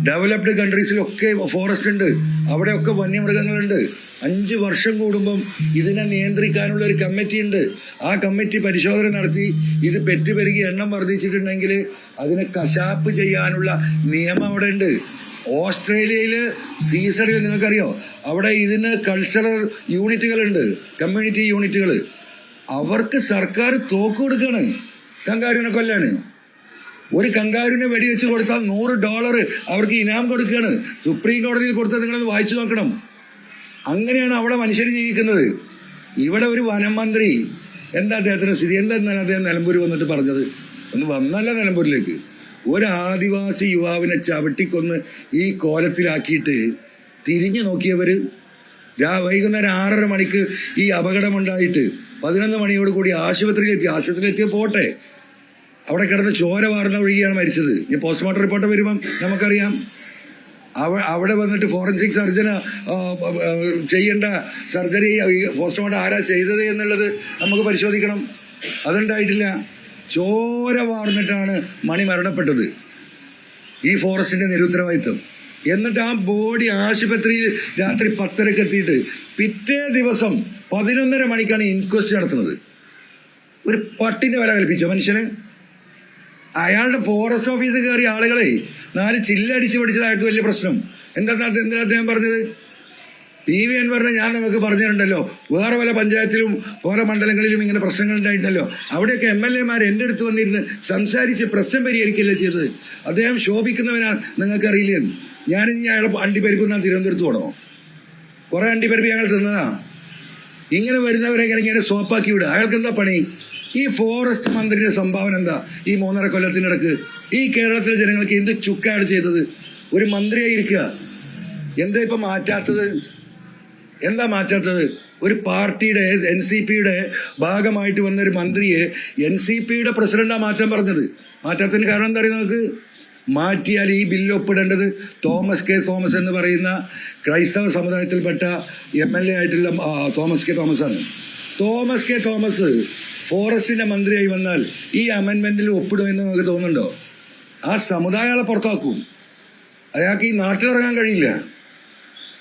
ഡെവലപ്ഡ് കൺട്രീസിലൊക്കെ ഫോറസ്റ്റ് ഉണ്ട്, അവിടെയൊക്കെ വന്യമൃഗങ്ങളുണ്ട്. 5 വർഷം കൂടുമ്പം ഇതിനെ നിയന്ത്രിക്കാനുള്ള ഒരു കമ്മിറ്റി ഉണ്ട്. ആ കമ്മിറ്റി പരിശോധന നടത്തി ഇത് പെറ്റുപെരുകി എണ്ണം വർദ്ധിച്ചിട്ടുണ്ടെങ്കിൽ അതിനെ കശാപ്പ് ചെയ്യാനുള്ള നിയമം അവിടെ ഉണ്ട്. ഓസ്ട്രേലിയയിൽ സീസണിൽ നിങ്ങൾക്കറിയോ, അവിടെ ഇതിന് കൾച്ചറൽ യൂണിറ്റുകളുണ്ട്, കമ്മ്യൂണിറ്റി യൂണിറ്റുകൾ. അവർക്ക് സർക്കാർ തോക്ക് കൊടുക്കുകയാണ് കങ്കാരുവിനെ കൊല്ലാണ്. ഒരു കങ്കാരുവിനെ വെടിവെച്ച് കൊടുത്താൽ $100 അവർക്ക് ഇനാം കൊടുക്കുകയാണ്. സുപ്രീം കോടതിയിൽ കൊടുത്താൽ നിങ്ങളത് വായിച്ചു നോക്കണം. അങ്ങനെയാണ് അവിടെ മനുഷ്യർ ജീവിക്കുന്നത്. ഇവിടെ ഒരു വനം മന്ത്രി, എന്താ അദ്ദേഹത്തിൻ്റെ സ്ഥിതി? എന്തെന്നാണ് അദ്ദേഹം നിലമ്പൂർ വന്നിട്ട് പറഞ്ഞത്? ഒന്ന് വന്നല്ല നിലമ്പൂരിലേക്ക്. ഒരു ആദിവാസി യുവാവിനെ ചവിട്ടിക്കൊന്ന് ഈ കോലത്തിലാക്കിയിട്ട് തിരിഞ്ഞു നോക്കിയവർ വൈകുന്നേരം 6:30 മണിക്ക് ഈ അപകടമുണ്ടായിട്ട് 11 മണിയോട് കൂടി ആശുപത്രിയിലെത്തിയ പോട്ടെ, അവിടെ കിടന്ന് ചോര വാർന്ന ഒഴുകിയാണ് മരിച്ചത്. ഇനി പോസ്റ്റ്മോർട്ടം റിപ്പോർട്ട് വരുമ്പം നമുക്കറിയാം. അവിടെ വന്നിട്ട് ഫോറൻസിക് സർജന് ചെയ്യേണ്ട സർജറി പോസ്റ്റ്മോർട്ടം ആരാ ചെയ്തത് എന്നുള്ളത് നമുക്ക് പരിശോധിക്കണം. അതുണ്ടായിട്ടില്ല. ചോര വാർന്നിട്ടാണ് മണി മരണപ്പെട്ടത്. ഈ ഫോറസ്റ്റിന്റെ നിരുത്തരവാദിത്വം. എന്നിട്ട് ആ ബോഡി ആശുപത്രിയിൽ രാത്രി 10:30 എത്തിയിട്ട് പിറ്റേ ദിവസം 11:30 മണിക്കാണ് ഇൻക്വസ്റ്റ് നടത്തുന്നത്. ഒരു പട്ടിന്റെ വില കൽപ്പിച്ചോ മനുഷ്യന്? അയാളുടെ ഫോറസ്റ്റ് ഓഫീസിൽ കയറിയ ആളുകളെ 4 ചില്ലടിച്ച് പഠിച്ചതായിട്ട് വലിയ പ്രശ്നം. എന്തിനാ അദ്ദേഹം പറഞ്ഞത്? PV അൻവറിനെ ഞാൻ നിങ്ങൾക്ക് പറഞ്ഞിട്ടുണ്ടല്ലോ, വേറെ പല പഞ്ചായത്തിലും പല മണ്ഡലങ്ങളിലും ഇങ്ങനെ പ്രശ്നങ്ങൾ ഉണ്ടായിട്ടുണ്ടല്ലോ. അവിടെയൊക്കെ MLA മാർ എൻ്റെ അടുത്ത് വന്നിരുന്ന് സംസാരിച്ച് പ്രശ്നം പരിഹരിക്കുകയല്ലേ ചെയ്തത്. അദ്ദേഹം ശോഭിക്കുന്നവനാ, നിങ്ങൾക്കറിയില്ലേ? ഞാനിനി അയാളെ അണ്ടിപ്പരിപ്പ് ഞാൻ തിരുവനന്തപുരത്ത് പോകണോ? കുറെ അണ്ടിപ്പരിപ്പ് ഞങ്ങൾ തിന്നതാ. ഇങ്ങനെ വരുന്നവരെ ഇങ്ങനെ സോപ്പാക്കി വിടുക. അയാൾക്ക് എന്താ പണി? ഈ ഫോറസ്റ്റ് മന്ത്രിയുടെ സംഭാവന എന്താ ഈ 3.5 കൊല്ലത്തിനിടക്ക്? ഈ കേരളത്തിലെ ജനങ്ങൾക്ക് എന്ത് ചുക്കാണ് ചെയ്തത്? ഒരു മന്ത്രിയായിരിക്കുക. എന്താ ഇപ്പം മാറ്റാത്തത്? എന്താ മാറ്റാത്തത്? ഒരു പാർട്ടിയുടെ NCPയുടെ ഭാഗമായിട്ട് വന്നൊരു മന്ത്രിയെ NCPയുടെ പ്രസിഡന്റാ മാറ്റാൻ പറഞ്ഞത്. മാറ്റാത്തതിന് കാരണം എന്താ പറയുക നമുക്ക്? മാറ്റിയാൽ ഈ ബില്ല് ഒപ്പിടേണ്ടത് തോമസ് കെ തോമസ് എന്ന് പറയുന്ന ക്രൈസ്തവ സമുദായത്തിൽപ്പെട്ട MLA ആയിട്ടുള്ള തോമസ് കെ തോമസാണ്. തോമസ് കെ തോമസ് ഫോറസ്റ്റിന്റെ മന്ത്രിയായി വന്നാൽ ഈ അമെൻമെന്റിൽ ഒപ്പിടുമെന്ന് നിങ്ങൾക്ക് തോന്നുന്നുണ്ടോ? ആ സമുദായങ്ങളെ പുറത്താക്കും. അയാൾക്ക് ഈ നാട്ടിലിറങ്ങാൻ കഴിയില്ല.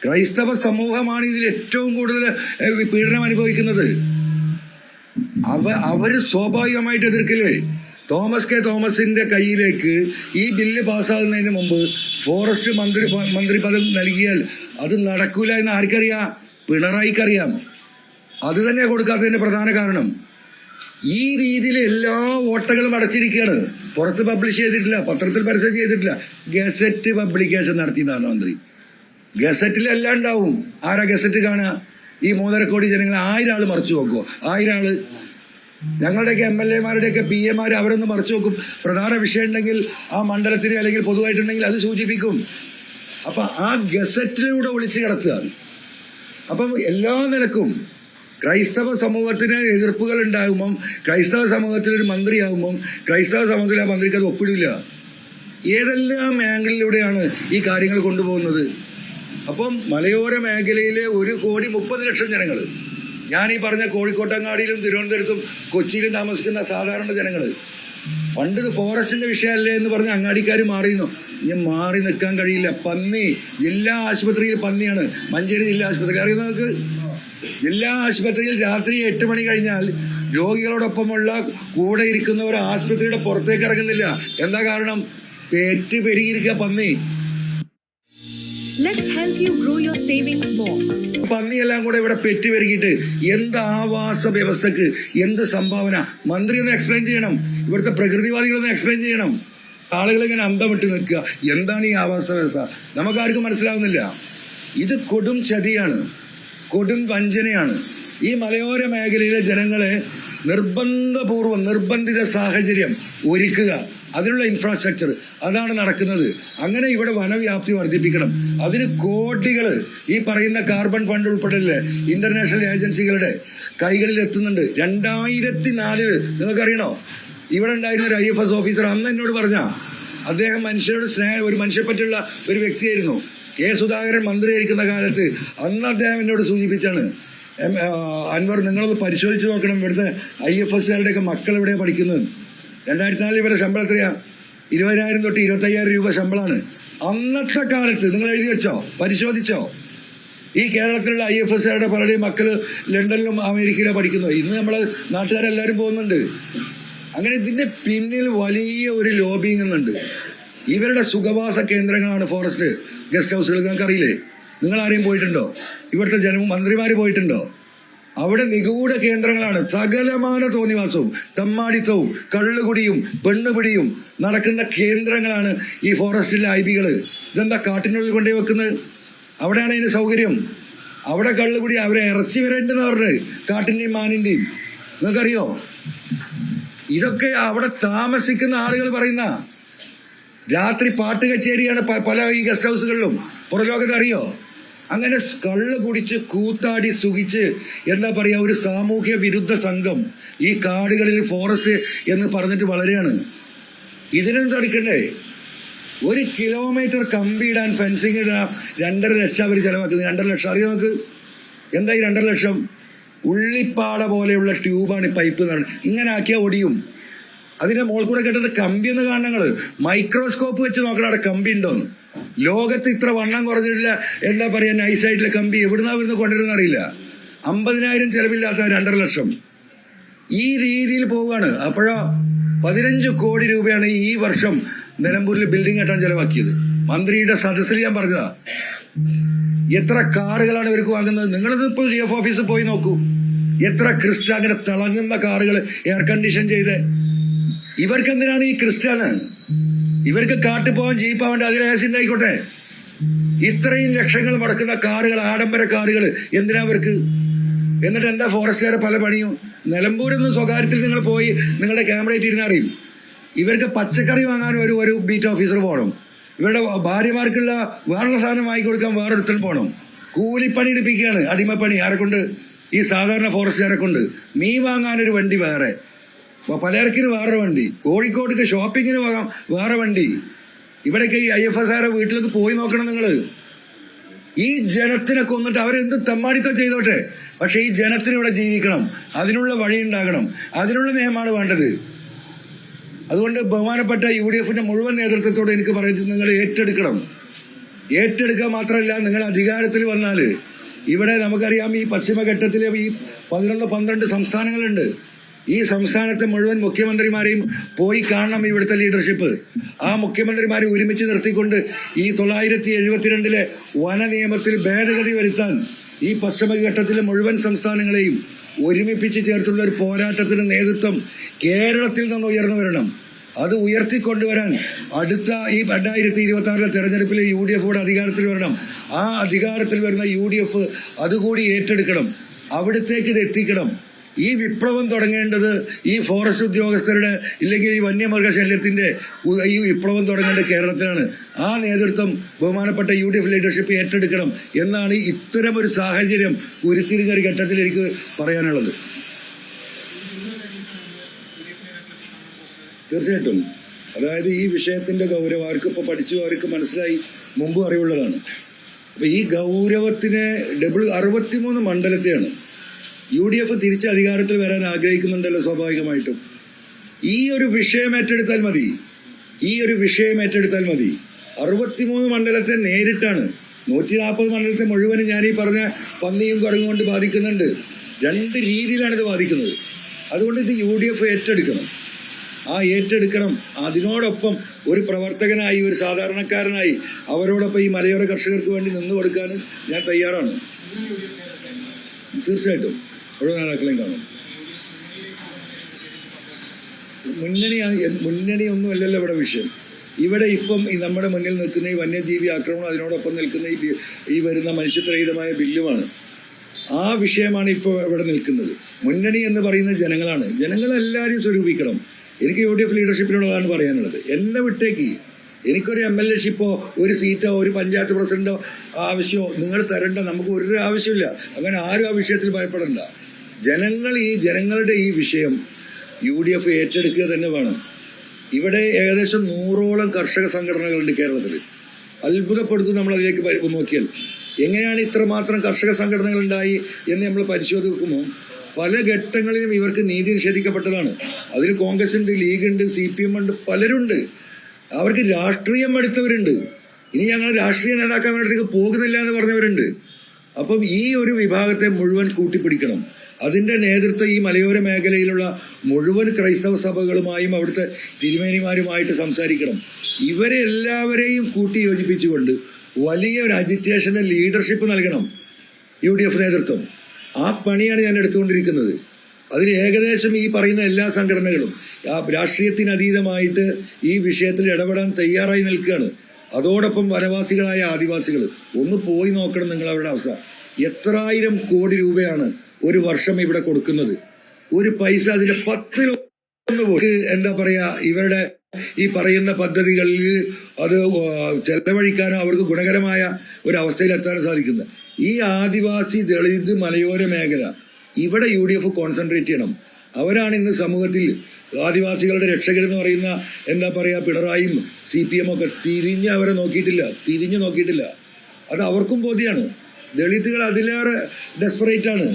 ക്രൈസ്തവ സമൂഹമാണ് ഇതിൽ ഏറ്റവും കൂടുതൽ പീഡനം അനുഭവിക്കുന്നത്. അവര് സ്വാഭാവികമായിട്ട് എതിർക്കില്ലേ? തോമസ് കെ തോമസിന്റെ കയ്യിലേക്ക് ഈ ബില്ല് പാസ്സാകുന്നതിന് മുമ്പ് ഫോറസ്റ്റ് മന്ത്രി പദം നൽകിയാൽ അത് നടക്കൂല എന്ന് ആർക്കറിയാം? പിണറായിക്കറിയാം. അത് തന്നെ കൊടുക്കാത്തതിന്റെ പ്രധാന കാരണം. ഈ രീതിയിൽ എല്ലാ വോട്ടകളും അടച്ചിരിക്കുകയാണ്. പുറത്ത് പബ്ലിഷ് ചെയ്തിട്ടില്ല, പത്രത്തിൽ പരസ്യം ചെയ്തിട്ടില്ല. ഗസറ്റ് പബ്ലിക്കേഷൻ നടത്തിയതാണ് മന്ത്രി. ഗസറ്റിലെല്ലാം ഉണ്ടാവും. ആരാ ഗസറ്റ് കാണുക? ഈ 3.5 കോടി ജനങ്ങൾ 1000 ആള് മറിച്ചു നോക്കുമോ? 1000 ആള്. ഞങ്ങളുടെയൊക്കെ MLA മാരുടെയൊക്കെ PA അവരൊന്ന് മറിച്ചു നോക്കും. പ്രധാന വിഷയം ഉണ്ടെങ്കിൽ ആ മണ്ഡലത്തിൽ അല്ലെങ്കിൽ പൊതുവായിട്ടുണ്ടെങ്കിൽ അത് സൂചിപ്പിക്കും. അപ്പം ആ ഗസറ്റിലൂടെ ഒളിച്ചു കിടത്തുകയാണ്. അപ്പം എല്ലാ നിലക്കും ക്രൈസ്തവ സമൂഹത്തിന് എതിർപ്പുകൾ ഉണ്ടാകുമ്പം, ക്രൈസ്തവ സമൂഹത്തിലൊരു മന്ത്രിയാകുമ്പം ക്രൈസ്തവ സമൂഹത്തിൽ ആ മന്ത്രിക്ക് അത് ഒപ്പിടില്ല. ഏതെല്ലാം ആംഗിളിലൂടെയാണ് ഈ കാര്യങ്ങൾ കൊണ്ടുപോകുന്നത്? അപ്പം മലയോര മേഖലയിലെ 1,30,00,000 ജനങ്ങൾ, ഞാൻ ഈ പറഞ്ഞ കോഴിക്കോട്ടങ്ങാടിയിലും തിരുവനന്തപുരത്തും കൊച്ചിയിലും താമസിക്കുന്ന സാധാരണ ജനങ്ങൾ, പണ്ട് ഇത് ഫോറസ്റ്റിന്റെ വിഷയമല്ലേ എന്ന് പറഞ്ഞ് അങ്ങാടിക്കാർ മാറിയിരുന്നു. ഇനി മാറി നിൽക്കാൻ കഴിയില്ല. പന്നി ജില്ലാ ആശുപത്രിയിൽ പന്നിയാണ്. മഞ്ചേരി ജില്ലാ ആശുപത്രി അറിയുന്ന നിങ്ങൾക്ക്? ജില്ലാ ആശുപത്രിയിൽ രാത്രി 8 മണി കഴിഞ്ഞാൽ രോഗികളോടൊപ്പമുള്ള കൂടെ ഇരിക്കുന്നവർ ആശുപത്രിയുടെ പുറത്തേക്ക് ഇറങ്ങുന്നില്ല. എന്താ കാരണം? പേറ്റ് പെരുകിയിരിക്കുക പന്നി. Let's help you grow your savings more. പന്നിയെല്ലാം കൂടെ ഇവിടെ പെറ്റ് പെരുകിയിട്ട് എന്ത് ആവാസ വ്യവസ്ഥക്ക് എന്ത് സംഭാവന? മന്ത്രി ഒന്ന് എക്സ്പ്ലെയിൻ ചെയ്യണം. ഇവിടുത്തെ പ്രകൃതിവാദികളൊന്ന് എക്സ്പ്ലെയിൻ ചെയ്യണം. ആളുകൾ ഇങ്ങനെ അന്തം വിട്ട് നിൽക്കുക. എന്താണ് ഈ ആവാസ വ്യവസ്ഥ? നമുക്കാർക്കും മനസ്സിലാവുന്നില്ല. ഇത് കൊടും ചതിയാണ്, കൊടും വഞ്ചനയാണ്. ഈ മലയോര മേഖലയിലെ ജനങ്ങളെ നിർബന്ധിത സാഹചര്യം ഒരുക്കുക. അതിനുള്ള ഇൻഫ്രാസ്ട്രക്ചർ അതാണ് നടക്കുന്നത്. അങ്ങനെ ഇവിടെ വനവ്യാപ്തി വർദ്ധിപ്പിക്കണം. അതിന് കോടികൾ ഈ പറയുന്ന കാർബൺ ഫണ്ട് ഉൾപ്പെടെയുള്ള ഇന്റർനാഷണൽ ഏജൻസികളുടെ കൈകളിൽ എത്തുന്നുണ്ട്. 2004 നിങ്ങൾക്കറിയണോ, ഇവിടെ ഉണ്ടായിരുന്ന ഒരു IFS ഓഫീസർ അന്ന് എന്നോട് പറഞ്ഞ, അദ്ദേഹം മനുഷ്യരുടെ ഒരു മനുഷ്യപ്പറ്റുള്ള ഒരു വ്യക്തിയായിരുന്നു. കെ സുധാകരൻ മന്ത്രിയായിരിക്കുന്ന കാലത്ത് അന്ന് അദ്ദേഹം എന്നോട് സൂചിപ്പിച്ചാണ്, അൻവർ നിങ്ങളൊന്ന് പരിശോധിച്ച് നോക്കണം, ഇവിടുത്തെ IFSകാരുടെയൊക്കെ മക്കൾ എവിടെയാണ് പഠിക്കുന്നത്. 2004 ഇവരെ ശമ്പളം എത്രയാ? 20,000 തൊട്ട് 25,000 രൂപ ശമ്പളമാണ്. അന്നത്തെ കാലത്ത് നിങ്ങൾ എഴുതി വെച്ചോ, പരിശോധിച്ചോ. ഈ കേരളത്തിലുള്ള IFSകാരുടെ പലരുടെയും മക്കള് ലണ്ടനിലും അമേരിക്കയിലും പഠിക്കുന്നു. ഇന്ന് നമ്മളെ നാട്ടുകാരെല്ലാവരും പോകുന്നുണ്ട്. അങ്ങനെ ഇതിന്റെ പിന്നിൽ വലിയ ഒരു ലോബിങ് എന്നുണ്ട്. ഇവരുടെ സുഖവാസ കേന്ദ്രങ്ങളാണ് ഫോറസ്റ്റ് ഗസ്റ്റ് ഹൗസുകൾ. നിങ്ങൾക്ക് അറിയില്ലേ? നിങ്ങൾ ആരെയും പോയിട്ടുണ്ടോ? ഇവിടുത്തെ മന്ത്രിമാർ പോയിട്ടുണ്ടോ? അവിടെ നിഗൂഢ കേന്ദ്രങ്ങളാണ്. സകലമാന തോന്നിവാസവും തമ്മാടിത്തവും കള്ളുകുടിയും പെണ്ണുപിടിയും നടക്കുന്ന കേന്ദ്രങ്ങളാണ് ഈ ഫോറസ്റ്റിലെ IBകൾ. ഇതെന്താ കാട്ടിനുള്ളിൽ കൊണ്ടുപോയി വെക്കുന്നത്? അവിടെയാണ് അതിന് സൗകര്യം. അവിടെ കള്ളുകുടി, അവരെ ഇറച്ചി വരേണ്ടെന്ന് പറഞ്ഞ് കാട്ടിൻ്റെയും മാനിൻ്റെയും. നിങ്ങൾക്കറിയോ? ഇതൊക്കെ അവിടെ താമസിക്കുന്ന ആളുകൾ പറയുന്ന. രാത്രി പാട്ട് കച്ചേരിയാണ് പല ഈ ഗസ്റ്റ് ഹൗസുകളിലും. പുറലോകത്ത് അറിയോ? അങ്ങനെ കള്ള് കുടിച്ച് കൂത്താടി സുഖിച്ച് എന്താ പറയുക, ഒരു സാമൂഹ്യ വിരുദ്ധ സംഘം ഈ കാടുകളിൽ ഫോറസ്റ്റ് എന്ന് പറഞ്ഞിട്ട് വളരെയാണ്. ഇതിനെന്ത് അടിക്കണ്ടേ? 1 കിലോമീറ്റർ കമ്പിയിടാൻ, ഫെൻസിങ് ഇടാൻ 2.5 ലക്ഷം അവർ ചിലവാക്കുന്നത്. 2.5 ലക്ഷം അറിയോ നമുക്ക്? എന്താ ഈ 2.5 ലക്ഷം? ഉള്ളിപ്പാട പോലെയുള്ള ട്യൂബാണ് ഈ പൈപ്പ് എന്ന് പറയുന്നത്. ഇങ്ങനെ ആക്കിയാൽ ഒടിയും. അതിന്റെ മുകളിൽ കൂടെ കെട്ടുന്ന കമ്പി എന്ന് കാണുന്നത് മൈക്രോസ്കോപ്പ് വെച്ച് നോക്കണം അവിടെ കമ്പി ഉണ്ടോന്ന്. ലോകത്ത് ഇത്ര വണ്ണം കുറഞ്ഞിട്ടില്ല എന്താ പറയുക നൈസായിട്ടുള്ള കമ്പി എവിടുന്നാ വരുന്ന കൊണ്ടുവരുന്ന അറിയില്ല. 50,000 ചെലവില്ലാത്ത 2.5 ലക്ഷം ഈ രീതിയിൽ പോവുകയാണ്. അപ്പോഴോ 15 കോടി രൂപയാണ് ഈ വർഷം നിലമ്പൂരിൽ ബിൽഡിംഗ് കെട്ടാൻ ചെലവാക്കിയത്. മന്ത്രിയുടെ സദസ്സിൽ ഞാൻ പറഞ്ഞതാ. എത്ര കാറുകളാണ് ഇവർക്ക് വാങ്ങുന്നത്? നിങ്ങളിപ്പോൾ DF ഓഫീസിൽ പോയി നോക്കൂ. എത്ര ക്രിസ്റ്റ അങ്ങനെ തിളങ്ങുന്ന കാറുകൾ എയർ കണ്ടീഷൻ ചെയ്ത്. ഇവർക്ക് എന്തിനാണ് ഈ ക്രിസ്റ്റാണ്? ഇവർക്ക് കാട്ടിൽ പോകാൻ ജീപ്പാവേണ്ട, അതിൽ ആക്സിഡന്റ് ആയിക്കോട്ടെ. ഇത്രയും ലക്ഷങ്ങൾ മുടക്കുന്ന കാറുകൾ, ആഡംബര കാറുകൾ എന്തിനാ അവർക്ക്? എന്നിട്ട് എന്താ ഫോറസ്റ്റുകാരെ പല പണിയും? നിലമ്പൂരിൽ നിന്ന് സ്വകാര്യത്തിൽ നിങ്ങൾ പോയി നിങ്ങളുടെ ക്യാമറ ഇട്ടിരുന്ന് അറിയും. ഇവർക്ക് പച്ചക്കറി വാങ്ങാൻ ഒരു ബീറ്റ് ഓഫീസർ പോകണം. ഇവരുടെ ഭാര്യമാർക്കുള്ള വേറെ സാധനം വാങ്ങിക്കൊടുക്കാൻ വേറൊരുത്തൻ പോകണം. കൂലിപ്പണി എടുപ്പിക്കുകയാണ്, അടിമപ്പണി. ആരെക്കൊണ്ട്? ഈ സാധാരണ ഫോറസ്റ്റുകാരെ കൊണ്ട്. മീൻ വാങ്ങാനൊരു വണ്ടി വേറെ, പലചരക്കിന് വേറെ വണ്ടി, കോഴിക്കോട്ടേക്ക് ഷോപ്പിങ്ങിന് പോകാം വേറെ വണ്ടി. ഇവിടേക്ക് ഈ IFSകാരെ വീട്ടിലേക്ക് പോയി നോക്കണം നിങ്ങൾ. ഈ ജനത്തിനെ കൊന്നിട്ട് അവരെന്ത് തെമ്മാടിത്തം ചെയ്തോട്ടെ, പക്ഷെ ഈ ജനത്തിന് ഇവിടെ ജീവിക്കണം. അതിനുള്ള വഴി ഉണ്ടാകണം. അതിനുള്ള നിയമമാണ് വേണ്ടത്. അതുകൊണ്ട് ബഹുമാനപ്പെട്ട UDFന്റെ മുഴുവൻ നേതൃത്വത്തോട് എനിക്ക് പറയുന്നത്, നിങ്ങൾ ഏറ്റെടുക്കണം. ഏറ്റെടുക്കുക മാത്രമല്ല, നിങ്ങൾ അധികാരത്തിൽ വന്നാൽ ഇവിടെ നമുക്കറിയാം ഈ പശ്ചിമഘട്ടത്തിലെ ഈ 11-12 സംസ്ഥാനങ്ങളുണ്ട്. ഈ സംസ്ഥാനത്തെ മുഴുവൻ മുഖ്യമന്ത്രിമാരെയും പോയി കാണണം ഇവിടുത്തെ ലീഡർഷിപ്പ്. ആ മുഖ്യമന്ത്രിമാരെ ഒരുമിച്ച് നിർത്തിക്കൊണ്ട് ഈ 972 വന നിയമത്തിൽ ഭേദഗതി വരുത്താൻ ഈ പശ്ചിമഘട്ടത്തിലെ മുഴുവൻ സംസ്ഥാനങ്ങളെയും ഒരുമിപ്പിച്ച് ചേർത്തുള്ള ഒരു പോരാട്ടത്തിന് നേതൃത്വം കേരളത്തിൽ നിന്ന് ഉയർന്നു വരണം. അത് ഉയർത്തിക്കൊണ്ടുവരാൻ അടുത്ത ഈ 2026 തെരഞ്ഞെടുപ്പിൽ UDF കൂടെ അധികാരത്തിൽ വരണം. ആ അധികാരത്തിൽ വരുന്ന UDF അതുകൂടി ഏറ്റെടുക്കണം. അവിടത്തേക്ക് ഇത് എത്തിക്കണം. ഈ വിപ്ലവം തുടങ്ങേണ്ടത് ഈ ഫോറസ്റ്റ് ഉദ്യോഗസ്ഥരുടെ ഇല്ലെങ്കിൽ ഈ വന്യമൃഗശല്യത്തിന്റെ ഈ വിപ്ലവം തുടങ്ങേണ്ടത് കേരളത്തിലാണ്. ആ നേതൃത്വം ബഹുമാനപ്പെട്ട UDF ലീഡർഷിപ്പ് ഏറ്റെടുക്കണം എന്നാണ് ഇത്തരം ഒരു സാഹചര്യം ഉരുത്തിരിഞ്ഞൊരു ഘട്ടത്തിൽ എനിക്ക് പറയാനുള്ളത്. തീർച്ചയായിട്ടും. അതായത് ഈ വിഷയത്തിന്റെ ഗൗരവം അവർക്ക് ഇപ്പോൾ പഠിച്ചു, അവർക്ക് മനസ്സിലായി, മുമ്പും അറിവുള്ളതാണ്. അപ്പൊ ഈ ഗൗരവത്തിന് 63 മണ്ഡലത്തെയാണ് UDF തിരിച്ച് അധികാരത്തിൽ വരാൻ ആഗ്രഹിക്കുന്നുണ്ടല്ലോ. സ്വാഭാവികമായിട്ടും ഈ ഒരു വിഷയം ഏറ്റെടുത്താൽ മതി. 63 മണ്ഡലത്തെ നേരിട്ടാണ്. 140 മണ്ഡലത്തെ മുഴുവനും ഞാൻ ഈ പറഞ്ഞ പന്നിയും കുരങ്ങും കൊണ്ട് ബാധിക്കുന്നുണ്ട്. 2 രീതിയിലാണ് ഇത് ബാധിക്കുന്നത്. അതുകൊണ്ട് ഇത് UDF ഏറ്റെടുക്കണം. ഏറ്റെടുക്കണം. അതിനോടൊപ്പം ഒരു പ്രവർത്തകനായി, ഒരു സാധാരണക്കാരനായി അവരോടൊപ്പം ഈ മലയോര കർഷകർക്ക് വേണ്ടി നിന്നു കൊടുക്കാൻ ഞാൻ തയ്യാറാണ്. തീർച്ചയായിട്ടും ഓരോ നേതാക്കളെയും കാണും. മുന്നണി ഒന്നുമല്ലല്ലോ ഇവിടെ വിഷയം. ഇവിടെ ഇപ്പം ഈ നമ്മുടെ മുന്നിൽ നിൽക്കുന്ന ഈ വന്യജീവി ആക്രമണം, അതിനോടൊപ്പം നിൽക്കുന്ന ഈ വരുന്ന മനുഷ്യത്വരഹിതമായ ബില്ലുമാണ്. ആ വിഷയമാണ് ഇപ്പോൾ ഇവിടെ നിൽക്കുന്നത്. മുന്നണി എന്ന് പറയുന്ന ജനങ്ങളാണ്. ജനങ്ങളെല്ലാവരെയും സ്വരൂപിക്കണം. എനിക്ക് UDF ലീഡർഷിപ്പിനുള്ളതാണ് പറയാനുള്ളത്. എന്നെ വിട്ടേക്ക്. എനിക്കൊരു MLA ഷിപ്പോ ഒരു സീറ്റോ ഒരു പഞ്ചായത്ത് പ്രസിഡന്റോ ആവശ്യമോ നിങ്ങൾ തരണ്ട. നമുക്ക് ഒരു ആവശ്യമില്ല. അങ്ങനെ ആരും ആ വിഷയത്തിൽ ഭയപ്പെടണ്ട. ജനങ്ങളുടെ ഈ വിഷയം UDF ഏറ്റെടുക്കുക തന്നെ വേണം. ഇവിടെ ഏകദേശം 100ഓളം കർഷക സംഘടനകളുണ്ട് കേരളത്തിൽ. അത്ഭുതപ്പെടുത്തും നമ്മൾ അതിലേക്ക് നോക്കിയാൽ. എങ്ങനെയാണ് ഇത്രമാത്രം കർഷക സംഘടനകൾ ഉണ്ടായി എന്ന് നമ്മൾ പരിശോധിക്കുമ്പോൾ പല ഘട്ടങ്ങളിലും ഇവർക്ക് നീതി നിഷേധിക്കപ്പെട്ടതാണ്. അതിൽ കോൺഗ്രസ് ഉണ്ട്, ലീഗ് ഉണ്ട്, CPM ഉണ്ട്, പലരുണ്ട്. അവർക്ക് രാഷ്ട്രീയം എടുത്തവരുണ്ട്. ഇനി ഞങ്ങൾ രാഷ്ട്രീയ നേതാക്കന്മാരുടെ അടുത്തേക്ക് പോകുന്നില്ല എന്ന് പറഞ്ഞവരുണ്ട്. അപ്പം ഈ ഒരു വിഭാഗത്തെ മുഴുവൻ കൂട്ടിപ്പിടിക്കണം. അതിൻ്റെ നേതൃത്വം ഈ മലയോര മേഖലയിലുള്ള മുഴുവൻ ക്രൈസ്തവ സഭകളുമായും അവിടുത്തെ തിരുമേനിമാരുമായിട്ട് സംസാരിക്കണം. ഇവരെ എല്ലാവരെയും കൂട്ടി യോജിപ്പിച്ചുകൊണ്ട് വലിയ ഒരു അജിറ്റേഷന് ലീഡർഷിപ്പ് നൽകണം UDF നേതൃത്വം. ആ പണിയാണ് ഞാൻ എടുത്തുകൊണ്ടിരിക്കുന്നത്. അതിൽ ഏകദേശം ഈ പറയുന്ന എല്ലാ സംഘടനകളും ആ രാഷ്ട്രീയത്തിനതീതമായിട്ട് ഈ വിഷയത്തിൽ ഇടപെടാൻ തയ്യാറായി നിൽക്കുകയാണ്. അതോടൊപ്പം വനവാസികളായ ആദിവാസികൾ ഒന്ന് പോയി നോക്കണം നിങ്ങൾ അവരുടെ അവസ്ഥ. എത്രായിരം കോടി രൂപയാണ് ഒരു വർഷം ഇവിടെ കൊടുക്കുന്നത്. ഒരു പൈസ അതിന്റെ 10 എന്താ പറയാ ഇവരുടെ ഈ പറയുന്ന പദ്ധതികളിൽ അത് ചെലവഴിക്കാനോ അവർക്ക് ഗുണകരമായ ഒരു അവസ്ഥയിലെത്താനും സാധിക്കുന്നത്. ഈ ആദിവാസി ദളിത് മലയോര മേഖല ഇവിടെ UDF കോൺസെൻട്രേറ്റ് ചെയ്യണം. അവരാണ് ഇന്ന് സമൂഹത്തിൽ ആദിവാസികളുടെ രക്ഷകരെന്ന് പറയുന്ന എന്താ പറയുക പിണറായിയും CPM ഒക്കെ അവരെ തിരിഞ്ഞു നോക്കിയിട്ടില്ല. അത് അവർക്കും ബോധ്യമാണ്. ദളിതുകൾ അതിലേറെ ഡെസ്പറേറ്റ് ആണ്.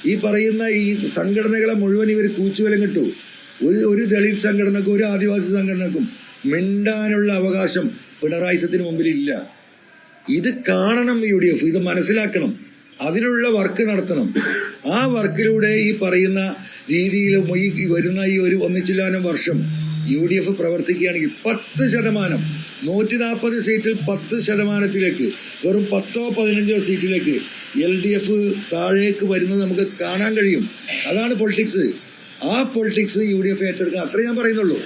ഈ പറയുന്ന ഈ സംഘടനകളെ മുഴുവൻ ഇവർ കൂച്ചുവിലം കിട്ടു. ഒരു ദളിത് സംഘടനക്കും ഒരു ആദിവാസി സംഘടനക്കും മിണ്ടാനുള്ള അവകാശം പിണറായി സത്തിന് മുമ്പിൽ ഇല്ല. ഇത് കാണണം UDF, ഇത് മനസ്സിലാക്കണം. അതിനുള്ള വർക്ക് നടത്തണം. ആ വർക്കിലൂടെ ഈ പറയുന്ന രീതിയിൽ ഈ വരുന്ന ഈ ഒരു 1 വർഷം UDF പ്രവർത്തിക്കുകയാണെങ്കിൽ 10%, 140 സീറ്റിൽ 10%, വെറും 10-15 സീറ്റിലേക്ക് LDF താഴേക്ക് വരുന്നത് നമുക്ക് കാണാൻ കഴിയും. അതാണ് പൊളിറ്റിക്സ്. ആ പൊളിറ്റിക്സ് UDF ഏറ്റെടുക്കുക. അത്രേ ഞാൻ പറയുന്നുള്ളൂ.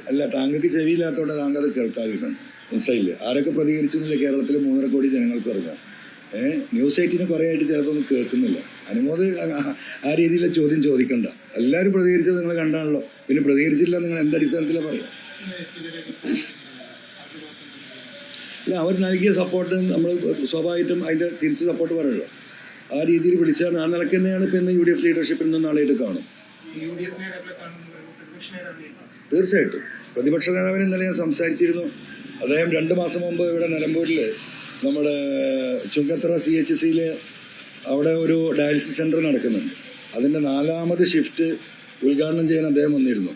അല്ല, താങ്കൾക്ക് ചെവിയില്ലാത്തതുകൊണ്ട് താങ്കൾ അത് കേൾക്കാതിരുന്നു. മനസ്സിലായില്ലേ? ആരൊക്കെ പ്രതികരിച്ചു എന്നില്ല കേരളത്തിൽ 3.5 കോടി ജനങ്ങൾക്ക് അറിയാം. ന്യൂസ് 18 കുറേ ആയിട്ട് ചിലപ്പോൾ ഒന്നും കേൾക്കുന്നില്ല. അനുമോദ് ആ രീതിയിലെ ചോദ്യം ചോദിക്കണ്ട. എല്ലാവരും പ്രതികരിച്ചത് നിങ്ങൾ കണ്ടാണല്ലോ. പിന്നെ പ്രതികരിച്ചില്ല നിങ്ങൾ എന്തടിസ്ഥാനത്തിലാണ് പറയാം? അല്ല, അവർ നൽകിയ സപ്പോർട്ട് നമ്മൾ സ്വാഭാവികമായിട്ടും അതിൻ്റെ തിരിച്ച് സപ്പോർട്ട് പറയുമല്ലോ. ആ രീതിയിൽ വിളിച്ചാണ്. ആ നിലയ്ക്ക് തന്നെയാണ് ഇപ്പം ഇന്ന് UDF ലീഡർഷിപ്പിൽ നിന്ന് നാളെയിട്ട് കാണും. തീർച്ചയായിട്ടും പ്രതിപക്ഷ നേതാവിനെ ഇന്നലെ ഞാൻ സംസാരിച്ചിരുന്നു. അദ്ദേഹം 2 മാസം മുമ്പ് ഇവിടെ നിലമ്പൂരിൽ നമ്മുടെ ചുങ്കത്തറ CHCയിൽ അവിടെ ഒരു ഡയാലിസിസ് സെൻറ്റർ നടക്കുന്നുണ്ട്. അതിൻ്റെ 4ാമത് ഷിഫ്റ്റ് ഉദ്ഘാടനം ചെയ്യാൻ അദ്ദേഹം വന്നിരുന്നു.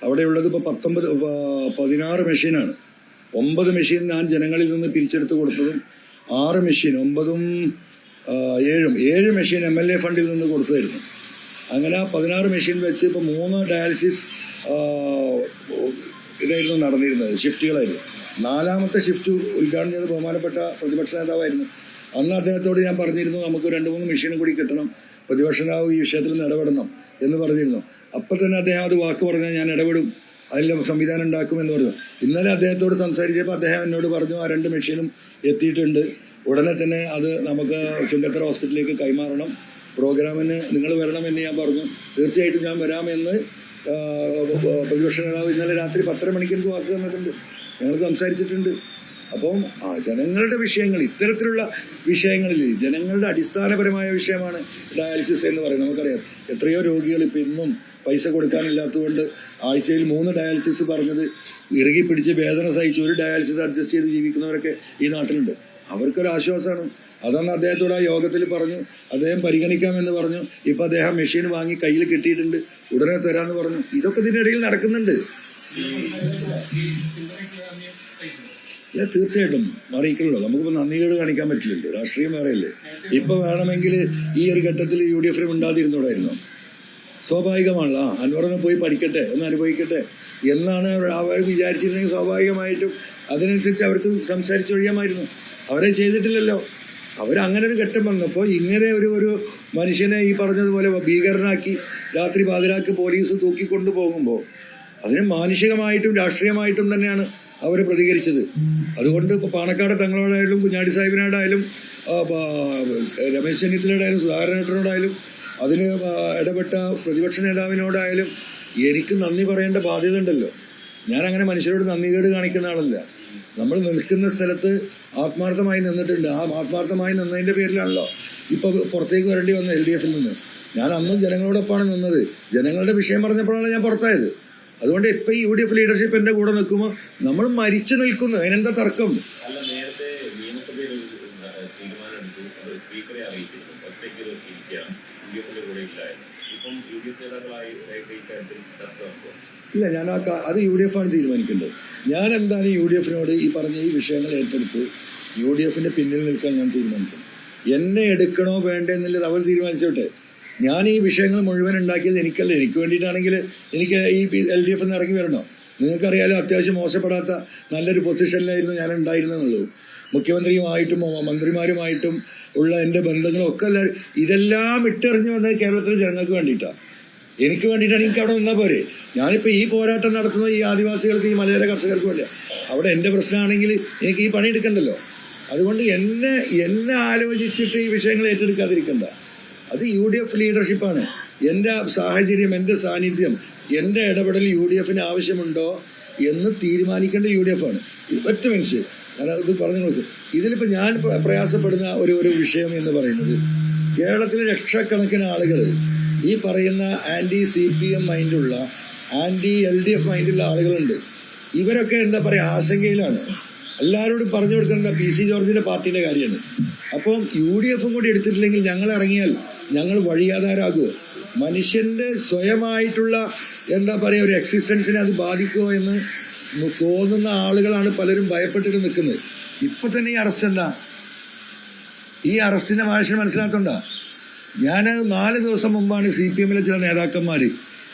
അവിടെയുള്ളത് ഇപ്പോൾ 16 മെഷീനാണ്. 9 മെഷീൻ ഞാൻ ജനങ്ങളിൽ നിന്ന് പിരിച്ചെടുത്ത് കൊടുത്തതും 6 മെഷീൻ 9ഉം 7 മെഷീൻ MLA ഫണ്ടിൽ നിന്ന് കൊടുത്തായിരുന്നു. അങ്ങനെ 16 മെഷീൻ വെച്ച് ഇപ്പോൾ 3 ഡയാലിസിസ് ഇതായിരുന്നു നടന്നിരുന്നത്, ഷിഫ്റ്റുകളായിരുന്നു. 4ാമത്തെ ഷിഫ്റ്റ് ഉദ്ഘാടനം ചെയ്ത് ബഹുമാനപ്പെട്ട പ്രതിപക്ഷ നേതാവായിരുന്നു. അന്ന് അദ്ദേഹത്തോട് ഞാൻ പറഞ്ഞിരുന്നു നമുക്ക് 2-3 മെഷീനും കൂടി കിട്ടണം, പ്രതിപക്ഷ നേതാവ് ഈ വിഷയത്തിൽ നിന്ന് ഇടപെടണം എന്ന് പറഞ്ഞിരുന്നു. അപ്പം തന്നെ അദ്ദേഹം അത് വാക്ക് പറഞ്ഞാൽ ഞാൻ ഇടപെടും, അതിൻ്റെ സംവിധാനം ഉണ്ടാക്കുമെന്ന് പറഞ്ഞു. ഇന്നലെ അദ്ദേഹത്തോട് സംസാരിച്ചപ്പോൾ അദ്ദേഹം എന്നോട് പറഞ്ഞു ആ 2 മെഷീനും എത്തിയിട്ടുണ്ട്, ഉടനെ തന്നെ അത് നമുക്ക് ചുങ്കത്തറ ഹോസ്പിറ്റലിലേക്ക് കൈമാറണം, പ്രോഗ്രാമിന് നിങ്ങൾ വരണമെന്ന് ഞാൻ പറഞ്ഞു. തീർച്ചയായിട്ടും ഞാൻ വരാമെന്ന് പ്രതിപക്ഷ നേതാവ് ഇന്നലെ രാത്രി 10:30 മണിക്ക് എനിക്ക് വാക്ക് തന്നിട്ടുണ്ട്. ഞങ്ങൾ സംസാരിച്ചിട്ടുണ്ട്. അപ്പം ജനങ്ങളുടെ വിഷയങ്ങൾ, ഇത്തരത്തിലുള്ള വിഷയങ്ങളിൽ ജനങ്ങളുടെ അടിസ്ഥാനപരമായ വിഷയമാണ് ഡയാലിസിസ് എന്ന് പറയുന്നത്. നമുക്കറിയാം എത്രയോ രോഗികൾ ഇപ്പം ഇന്നും പൈസ കൊടുക്കാനില്ലാത്തതുകൊണ്ട് ആഴ്ചയിൽ 3 ഡയാലിസിസ് പറഞ്ഞത് ഇറുകി പിടിച്ച് വേദന സഹിച്ച് ഒരു ഡയാലിസിസ് അഡ്ജസ്റ്റ് ചെയ്ത് ജീവിക്കുന്നവരൊക്കെ ഈ നാട്ടിലുണ്ട്. അവർക്കൊരാശ്വാസമാണ്. അതാണ് അദ്ദേഹത്തോട് ആ യോഗത്തിൽ പറഞ്ഞു. അദ്ദേഹം പരിഗണിക്കാമെന്ന് പറഞ്ഞു. ഇപ്പം അദ്ദേഹം മെഷീൻ വാങ്ങി കയ്യിൽ കിട്ടിയിട്ടുണ്ട്, ഉടനെ തരാമെന്ന് പറഞ്ഞു. ഇതൊക്കെ ഇതിനിടയിൽ നടക്കുന്നുണ്ട്. അല്ല, തീർച്ചയായിട്ടും അറിയിക്കണല്ലോ. നമുക്കിപ്പോൾ നന്ദികേട് കാണിക്കാൻ പറ്റില്ലല്ലോ, രാഷ്ട്രീയം വേറെയല്ലേ. ഇപ്പം വേണമെങ്കിൽ ഈ ഒരു ഘട്ടത്തിൽ UDF ഉണ്ടാതിരുന്നൂടായിരുന്നു. സ്വാഭാവികമാണല്ലോ. അൻവറൊന്ന് പോയി പഠിക്കട്ടെ, ഒന്ന് അനുഭവിക്കട്ടെ എന്നാണ് അവർ വിചാരിച്ചിരുന്നെങ്കിൽ സ്വാഭാവികമായിട്ടും അതിനനുസരിച്ച് അവർക്ക് സംസാരിച്ചൊഴിയാമായിരുന്നു. അവരെ ചെയ്തിട്ടില്ലല്ലോ. അവരങ്ങനെ ഒരു ഘട്ടം വന്നപ്പോൾ ഇങ്ങനെ ഒരു മനുഷ്യനെ ഈ പറഞ്ഞതുപോലെ ഭീകരനാക്കി രാത്രി പാതിരാക്ക് പോലീസ് തൂക്കിക്കൊണ്ടു പോകുമ്പോൾ അതിന് മാനുഷികമായിട്ടും രാഷ്ട്രീയമായിട്ടും തന്നെയാണ് അവർ പ്രതികരിച്ചത്. അതുകൊണ്ട് ഇപ്പോൾ പാണക്കാട് തങ്ങളോടായാലും കുഞ്ഞാടി സാഹിബിനോടായാലും രമേശ് ചെന്നിത്തലയോടായാലും സുധാകരനോടായാലും അതിന് ഇടപെട്ട പ്രതിപക്ഷ നേതാവിനോടായാലും എനിക്ക് നന്ദി പറയേണ്ട ബാധ്യത ഉണ്ടല്ലോ. ഞാനങ്ങനെ മനുഷ്യരോട് നന്ദികേട് കാണിക്കുന്ന ആളല്ല. നമ്മൾ നിൽക്കുന്ന സ്ഥലത്ത് ആത്മാർത്ഥമായി നിന്നിട്ടുണ്ട്. ആ ആത്മാർത്ഥമായി നിന്നതിൻ്റെ പേരിലാണല്ലോ ഇപ്പോൾ പുറത്തേക്ക് വരേണ്ടി വന്നത് LDF-ൽ നിന്ന്. ഞാൻ അന്നും ജനങ്ങളോടൊപ്പമാണ് നിന്നത്. ജനങ്ങളുടെ വിഷയം പറഞ്ഞപ്പോഴാണ് ഞാൻ പുറത്തായത്. അതുകൊണ്ട് ഇപ്പം ഈ UDF ലീഡർഷിപ്പ് എൻ്റെ കൂടെ നിൽക്കുമ്പോൾ നമ്മൾ മരിച്ചു നിൽക്കുന്നു. അതിനെന്താ തർക്കം? അല്ല, നേരത്തെ നിയമസഭയിൽ തീരുമാനമെടുത്തു, സ്പീക്കറെ അറിയിച്ചിരുന്നു, ഒറ്റയ്ക്ക് ഇരിക്കുകയാണ്, UDF-ന്റെ കൂടെ ഇല്ലായിരുന്നു. ഇപ്പം UDF നേതാക്കളായി ഇക്കാര്യത്തിൽ ചർച്ച നടത്തുക. ഇല്ല, ഞാൻ അത് UDF-ആണ് തീരുമാനിക്കേണ്ടത്. ഞാൻ എന്താണ് UDF-നോട് ഈ പറഞ്ഞ ഈ വിഷയങ്ങൾ ഏറ്റെടുത്ത് UDF-ന്റെ പിന്നിൽ നിൽക്കാൻ ഞാൻ തീരുമാനിച്ചു. എന്നെ എടുക്കണോ വേണ്ടേ എന്നുള്ളത് അവർ തീരുമാനിച്ചോട്ടെ. ഞാൻ ഈ വിഷയങ്ങൾ മുഴുവൻ ഉണ്ടാക്കിയത് എനിക്കല്ല. എനിക്ക് വേണ്ടിയിട്ടാണെങ്കിൽ എനിക്ക് ഈ LDF-ന്ന് ഇറങ്ങി വരണോ? നിങ്ങൾക്കറിയാലോ, അത്യാവശ്യം മോശപ്പെടാത്ത നല്ലൊരു പൊസിഷനിലായിരുന്നു ഞാൻ ഉണ്ടായിരുന്നെന്നുള്ളൂ. മുഖ്യമന്ത്രിയുമായിട്ടും മന്ത്രിമാരുമായിട്ടും ഉള്ള എൻ്റെ ബന്ധങ്ങളൊക്കെ ഇതെല്ലാം ഇട്ടെറിഞ്ഞ് വന്നത് കേരളത്തിലെ ജനങ്ങൾക്ക് വേണ്ടിയിട്ടാണ്, എനിക്ക് വേണ്ടിയിട്ടാണ്. എനിക്ക് അവിടെ നിന്നാൽ പോരെ. ഞാനിപ്പോൾ ഈ പോരാട്ടം നടത്തുന്നത് ഈ ആദിവാസികൾക്ക്, ഈ മലയോര കർഷകർക്ക് വേണ്ടിയാണ്. അവിടെ എൻ്റെ പ്രശ്നമാണെങ്കിൽ എനിക്ക് ഈ പണിയെടുക്കണ്ടല്ലോ. അതുകൊണ്ട് എന്നെ ആലോചിച്ചിട്ട് ഈ വിഷയങ്ങൾ ഏറ്റെടുക്കാതിരിക്കണ്ട. അത് UDF ലീഡർഷിപ്പാണ്. എൻ്റെ സാഹചര്യം, എൻ്റെ സാന്നിധ്യം, എൻ്റെ ഇടപെടൽ UDF-ന് ആവശ്യമുണ്ടോ എന്ന് തീരുമാനിക്കേണ്ട UDF-ആണ്. ഒറ്റ മനുഷ്യൻ ഞാൻ ഇത് പറഞ്ഞു കൊടുത്തു. ഇതിലിപ്പോൾ ഞാൻ പ്രയാസപ്പെടുന്ന ഒരു വിഷയം എന്ന് പറയുന്നത്, കേരളത്തിലെ ലക്ഷക്കണക്കിന് ആളുകൾ ഈ പറയുന്ന ആൻറ്റി CPM മൈൻഡുള്ള, ആൻറ്റി LDF മൈൻഡുള്ള ആളുകളുണ്ട്. ഇവരൊക്കെ എന്താ പറയുക, ആശങ്കയിലാണ്. എല്ലാവരോടും പറഞ്ഞു കൊടുക്കുന്നത് PC ജോർജിൻ്റെ പാർട്ടിയുടെ കാര്യമാണ്. അപ്പം UDF-ഉം കൂടി എടുത്തിട്ടില്ലെങ്കിൽ ഞങ്ങൾ ഇറങ്ങിയാൽ ഞങ്ങൾ വഴിയാധാരാകുമോ? മനുഷ്യൻ്റെ സ്വയമായിട്ടുള്ള എന്താ പറയുക ഒരു എക്സിസ്റ്റൻസിനെ അത് ബാധിക്കുമോ എന്ന് തോന്നുന്ന ആളുകളാണ് പലരും ഭയപ്പെട്ടിട്ട് നിൽക്കുന്നത്. ഇപ്പം തന്നെ ഈ അറസ്റ്റ് എന്താ? ഈ അറസ്റ്റിൻ്റെ മനുഷ്യൻ മനസ്സിലാക്കണ്ട. ഞാൻ 4 ദിവസം മുമ്പാണ് CPM-ലെ ചില നേതാക്കന്മാർ,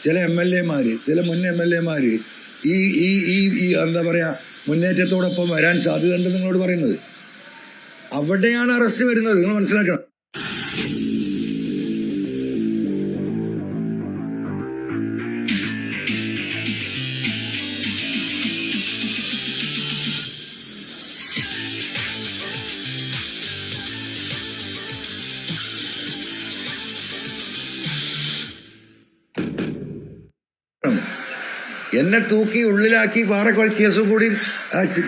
ചില MLA-മാർ, ചില മുൻ MLA-മാർ ഈ എന്താ പറയുക മുന്നേറ്റത്തോടൊപ്പം വരാൻ സാധ്യതയുണ്ടെന്ന് നിങ്ങളോട് പറയുന്നത്. അവിടെയാണ് അറസ്റ്റ് വരുന്നത്. നിങ്ങൾ മനസ്സിലാക്കണം. എന്നെ തൂക്കി ഉള്ളിലാക്കി പാറ കേസും കൂടി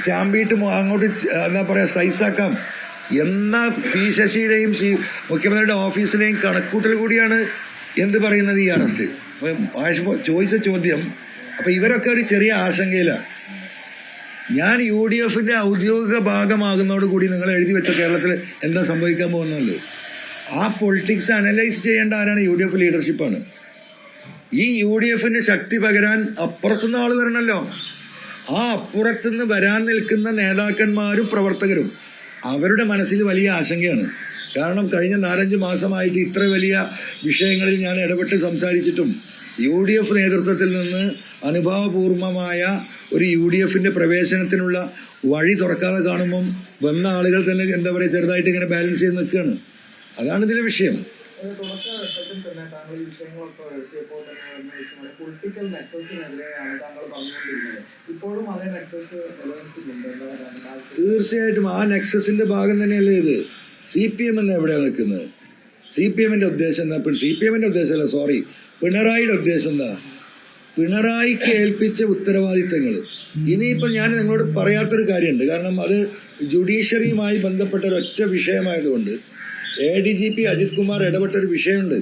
ചാമ്പിയിട്ട് അങ്ങോട്ട് എന്താ പറയുക സൈസാക്കാം എന്ന P ശശിയുടെയും മുഖ്യമന്ത്രിയുടെ ഓഫീസിലെയും കണക്കൂട്ടൽ കൂടിയാണ് എന്ത് പറയുന്നത് ഈ അറസ്റ്റ്. ചോദിച്ച ചോദ്യം, അപ്പം ഇവരൊക്കെ ഒരു ചെറിയ ആശങ്കയിലാണ്. ഞാൻ UDF-ന്റെ ഔദ്യോഗിക ഭാഗമാകുന്നതോടുകൂടി നിങ്ങൾ എഴുതി വെച്ച കേരളത്തിൽ എന്താ സംഭവിക്കാൻ പോകുന്നത്, ആ പൊളിറ്റിക്സ് അനലൈസ് ചെയ്യേണ്ട ആരാണ്? UDF ലീഡർഷിപ്പാണ്. ഈ UDF-ന് ശക്തി പകരാൻ അപ്പുറത്തുനിന്ന് ആൾ വരണമല്ലോ. ആ അപ്പുറത്തുനിന്ന് വരാൻ നിൽക്കുന്ന നേതാക്കന്മാരും പ്രവർത്തകരും അവരുടെ മനസ്സിൽ വലിയ ആശങ്കയാണ്. കാരണം കഴിഞ്ഞ 4-5 മാസമായിട്ട് ഇത്ര വലിയ വിഷയങ്ങളിൽ ഞാൻ ഇടപെട്ട് സംസാരിച്ചിട്ടും UDF നേതൃത്വത്തിൽ നിന്ന് അനുഭാവപൂർവമായ ഒരു UDF-ന്റെ പ്രവേശനത്തിനുള്ള വഴി തുറക്കാതെ കാണുമ്പം വന്ന ആളുകൾ തന്നെ എന്താ പറയുക ചെറുതായിട്ട് ഇങ്ങനെ ബാലൻസ് ചെയ്ത് നിൽക്കുകയാണ്. അതാണ് ഇതിലെ വിഷയം. തുടക്കഘട്ടത്തിൽ തന്നെ താങ്കൾ ഈ വിഷയങ്ങളൊക്കെ എത്തിയപ്പോൾ തന്നെ പൊളിറ്റിക്കൽ നെക്സസിനെതിരെയാണ് താങ്കൾ പറഞ്ഞുകൊണ്ടിരുന്നത്. ഇപ്പോഴും അതേ നെക്സസ് നിലനിൽക്കുന്നുണ്ട്. തീർച്ചയായിട്ടും ആ നെക്സസിന്റെ ഭാഗം തന്നെയല്ലേ ഇത്. CPM എന്ന് എവിടെയാണ് നിൽക്കുന്നത്? CPM-ന്റെ ഉദ്ദേശം എന്താ? CPM-ന്റെ ഉദ്ദേശമല്ല, സോറി, പിണറായിയുടെ ഉദ്ദേശം എന്താ? പിണറായിക്ക് ഏൽപ്പിച്ച ഉത്തരവാദിത്തങ്ങൾ. ഇനിയിപ്പോൾ ഞാൻ നിങ്ങളോട് പറയാത്തൊരു കാര്യമുണ്ട്. കാരണം അത് ജുഡീഷ്യറിയുമായി ബന്ധപ്പെട്ട ഒരൊറ്റ വിഷയമായതുകൊണ്ട് ADGP അജിത് കുമാർ ഇടപെട്ടൊരു വിഷയമുണ്ട്.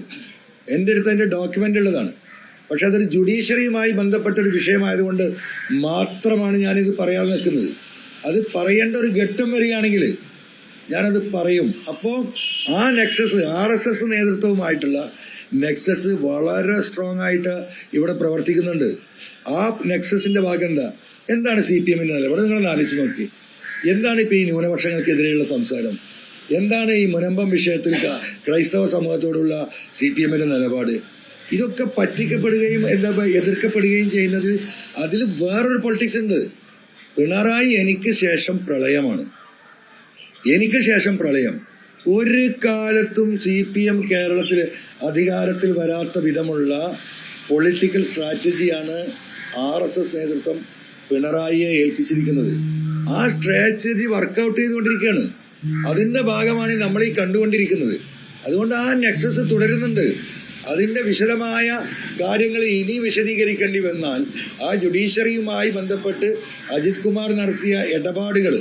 എൻ്റെ അടുത്ത് അതിൻ്റെ ഡോക്യുമെൻ്റ് ഉള്ളതാണ്. പക്ഷെ അതൊരു ജുഡീഷ്യറിയുമായി ബന്ധപ്പെട്ടൊരു വിഷയമായതുകൊണ്ട് മാത്രമാണ് ഞാനിത് പറയാതെ നിൽക്കുന്നത്. അത് പറയേണ്ട ഒരു ഘട്ടം വരികയാണെങ്കിൽ ഞാനത് പറയും. അപ്പോൾ ആ നെക്സസ് RSS നേതൃത്വവുമായിട്ടുള്ള നെക്സസ് വളരെ സ്ട്രോങ് ആയിട്ട് ഇവിടെ പ്രവർത്തിക്കുന്നുണ്ട്. ആ നെക്സസിൻ്റെ ഭാഗം എന്താണ് CPM-ൻ്റെ നിലപാട്? നിങ്ങളൊന്ന് ആലോചിച്ച് നോക്കി. എന്താണ് ഇപ്പോൾ ഈ ന്യൂനപക്ഷങ്ങൾക്കെതിരെയുള്ള സംസാരം? എന്താണ് ഈ മുനമ്പം വിഷയത്തിൽ ക്രൈസ്തവ സമൂഹത്തോടുള്ള CPM-ന്റെ നിലപാട്? ഇതൊക്കെ പറ്റിക്കപ്പെടുകയും എതിർക്കപ്പെടുകയും ചെയ്യുന്നത് അതിൽ വേറൊരു പൊളിറ്റിക്സ് ഉണ്ട്. പിണറായി എനിക്ക് ശേഷം പ്രളയമാണ്. എനിക്ക് ശേഷം പ്രളയം. ഒരു കാലത്തും CPM കേരളത്തിൽ അധികാരത്തിൽ വരാത്ത വിധമുള്ള പൊളിറ്റിക്കൽ സ്ട്രാറ്റജിയാണ് RSS നേതൃത്വം പിണറായിയെ ഏൽപ്പിച്ചിരിക്കുന്നത്. ആ സ്ട്രാറ്റജി വർക്കൗട്ട് ചെയ്തുകൊണ്ടിരിക്കുകയാണ്. അതിന്റെ ഭാഗമാണ് നമ്മൾ ഈ കണ്ടുകൊണ്ടിരിക്കുന്നത്. അതുകൊണ്ട് ആ നെക്സസ് തുടരുന്നുണ്ട്. അതിന്റെ വിശദമായ കാര്യങ്ങൾ ഇനി വിശദീകരിക്കേണ്ടി വന്നാൽ ആ ജുഡീഷ്യറിയുമായി ബന്ധപ്പെട്ട് അജിത് കുമാർ നടത്തിയ ഇടപാടുകൾ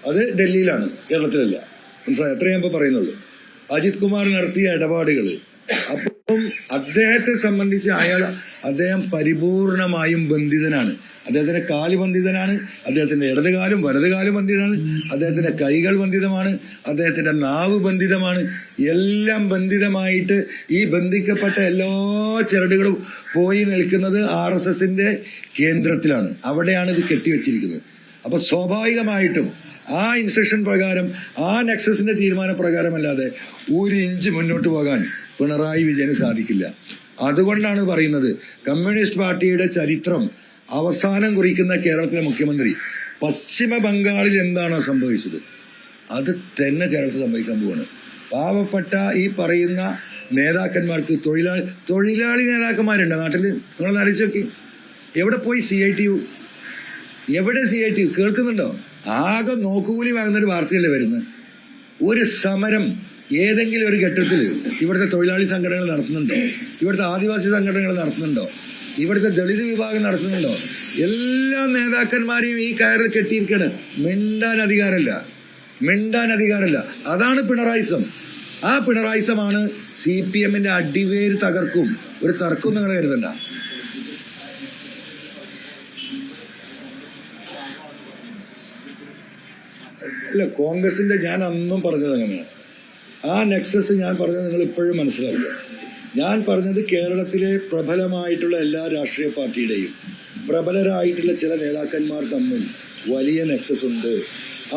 അത് ഡൽഹിയിലാണ്, കേരളത്തിലല്ല. മനസ്സിലായി? എത്രയും ഇപ്പോൾ പറയുന്നുള്ളൂ. അജിത് കുമാർ നടത്തിയ ഇടപാടുകൾ. അപ്പം അദ്ദേഹത്തെ സംബന്ധിച്ച് അദ്ദേഹം പരിപൂർണമായും ബന്ധിതനാണ്. അദ്ദേഹത്തിന്റെ കാല് ബന്ധിതനാണ്, അദ്ദേഹത്തിന്റെ ഇടതുകാലും വലതുകാലും ബന്ധിതനാണ്, അദ്ദേഹത്തിന്റെ കൈകൾ ബന്ധിതമാണ്, അദ്ദേഹത്തിന്റെ നാവ് ബന്ധിതമാണ്. എല്ലാം ബന്ധിതമായിട്ട് ഈ ബന്ധിക്കപ്പെട്ട എല്ലാ ചരടുകളും പോയി നിൽക്കുന്നത് RSSന്റെ കേന്ദ്രത്തിലാണ്. അവിടെയാണ് ഇത് കെട്ടിവെച്ചിരിക്കുന്നത്. അപ്പൊ സ്വാഭാവികമായിട്ടും ആ ഇൻസ്ട്രക്ഷൻ പ്രകാരം, ആ നെക്സസിന്റെ തീരുമാനപ്രകാരമല്ലാതെ ഒരു ഇഞ്ച് മുന്നോട്ട് പോകാൻ പിണറായി വിജയന് സാധിക്കില്ല. അതുകൊണ്ടാണ് പറയുന്നത്, കമ്മ്യൂണിസ്റ്റ് പാർട്ടിയുടെ ചരിത്രം അവസാനം കുറിക്കുന്ന കേരളത്തിലെ മുഖ്യമന്ത്രി പശ്ചിമ ബംഗാളിൽ എന്താണോ സംഭവിച്ചത് അത് തന്നെ കേരളത്തിൽ സംഭവിക്കാൻ പോവാണ്. പാവപ്പെട്ട ഈ പറയുന്ന നേതാക്കന്മാർക്ക് തൊഴിലാളി നേതാക്കന്മാരുണ്ട് നാട്ടിൽ. നിങ്ങളൊന്ന് ആലോചിച്ച് നോക്കി, എവിടെ പോയി CITU? എവിടെ CITU? കേൾക്കുന്നുണ്ടോ? ആകെ നോക്കുകൂലി വാങ്ങുന്നൊരു വാർത്തയല്ലേ വരുന്നത്. ഒരു സമരം ഏതെങ്കിലും ഒരു ഘട്ടത്തിൽ ഇവിടുത്തെ തൊഴിലാളി സംഘടനകൾ നടത്തുന്നുണ്ടോ? ഇവിടുത്തെ ആദിവാസി സംഘടനകൾ നടത്തുന്നുണ്ടോ? ഇവിടുത്തെ ദളിത് വിഭാഗം നടത്തുന്നുണ്ടോ? എല്ലാ നേതാക്കന്മാരെയും ഈ കയറിൽ കെട്ടിയിരിക്കുകയാണ്. മിണ്ടാൻ അധികാരമില്ല. അതാണ് പിണറായിസം. ആ പിണറായിസമാണ് CPMന്റെ അടിവേര് തകർക്കും. ഒരു തർക്കവും നിങ്ങൾ കരുതണ്ട. അല്ല, കോൺഗ്രസിന്റെ ഞാൻ അന്നും പറഞ്ഞത് അങ്ങനെയാണ്. ആ നെക്സസ് ഞാൻ പറഞ്ഞത് നിങ്ങൾ ഇപ്പോഴും മനസ്സിലാക്കുക. ഞാൻ പറഞ്ഞത് കേരളത്തിലെ പ്രബലമായിട്ടുള്ള എല്ലാ രാഷ്ട്രീയ പാർട്ടിയുടെയും പ്രബലരായിട്ടുള്ള ചില നേതാക്കന്മാർ തമ്മിൽ വലിയ നെക്സസ് ഉണ്ട്.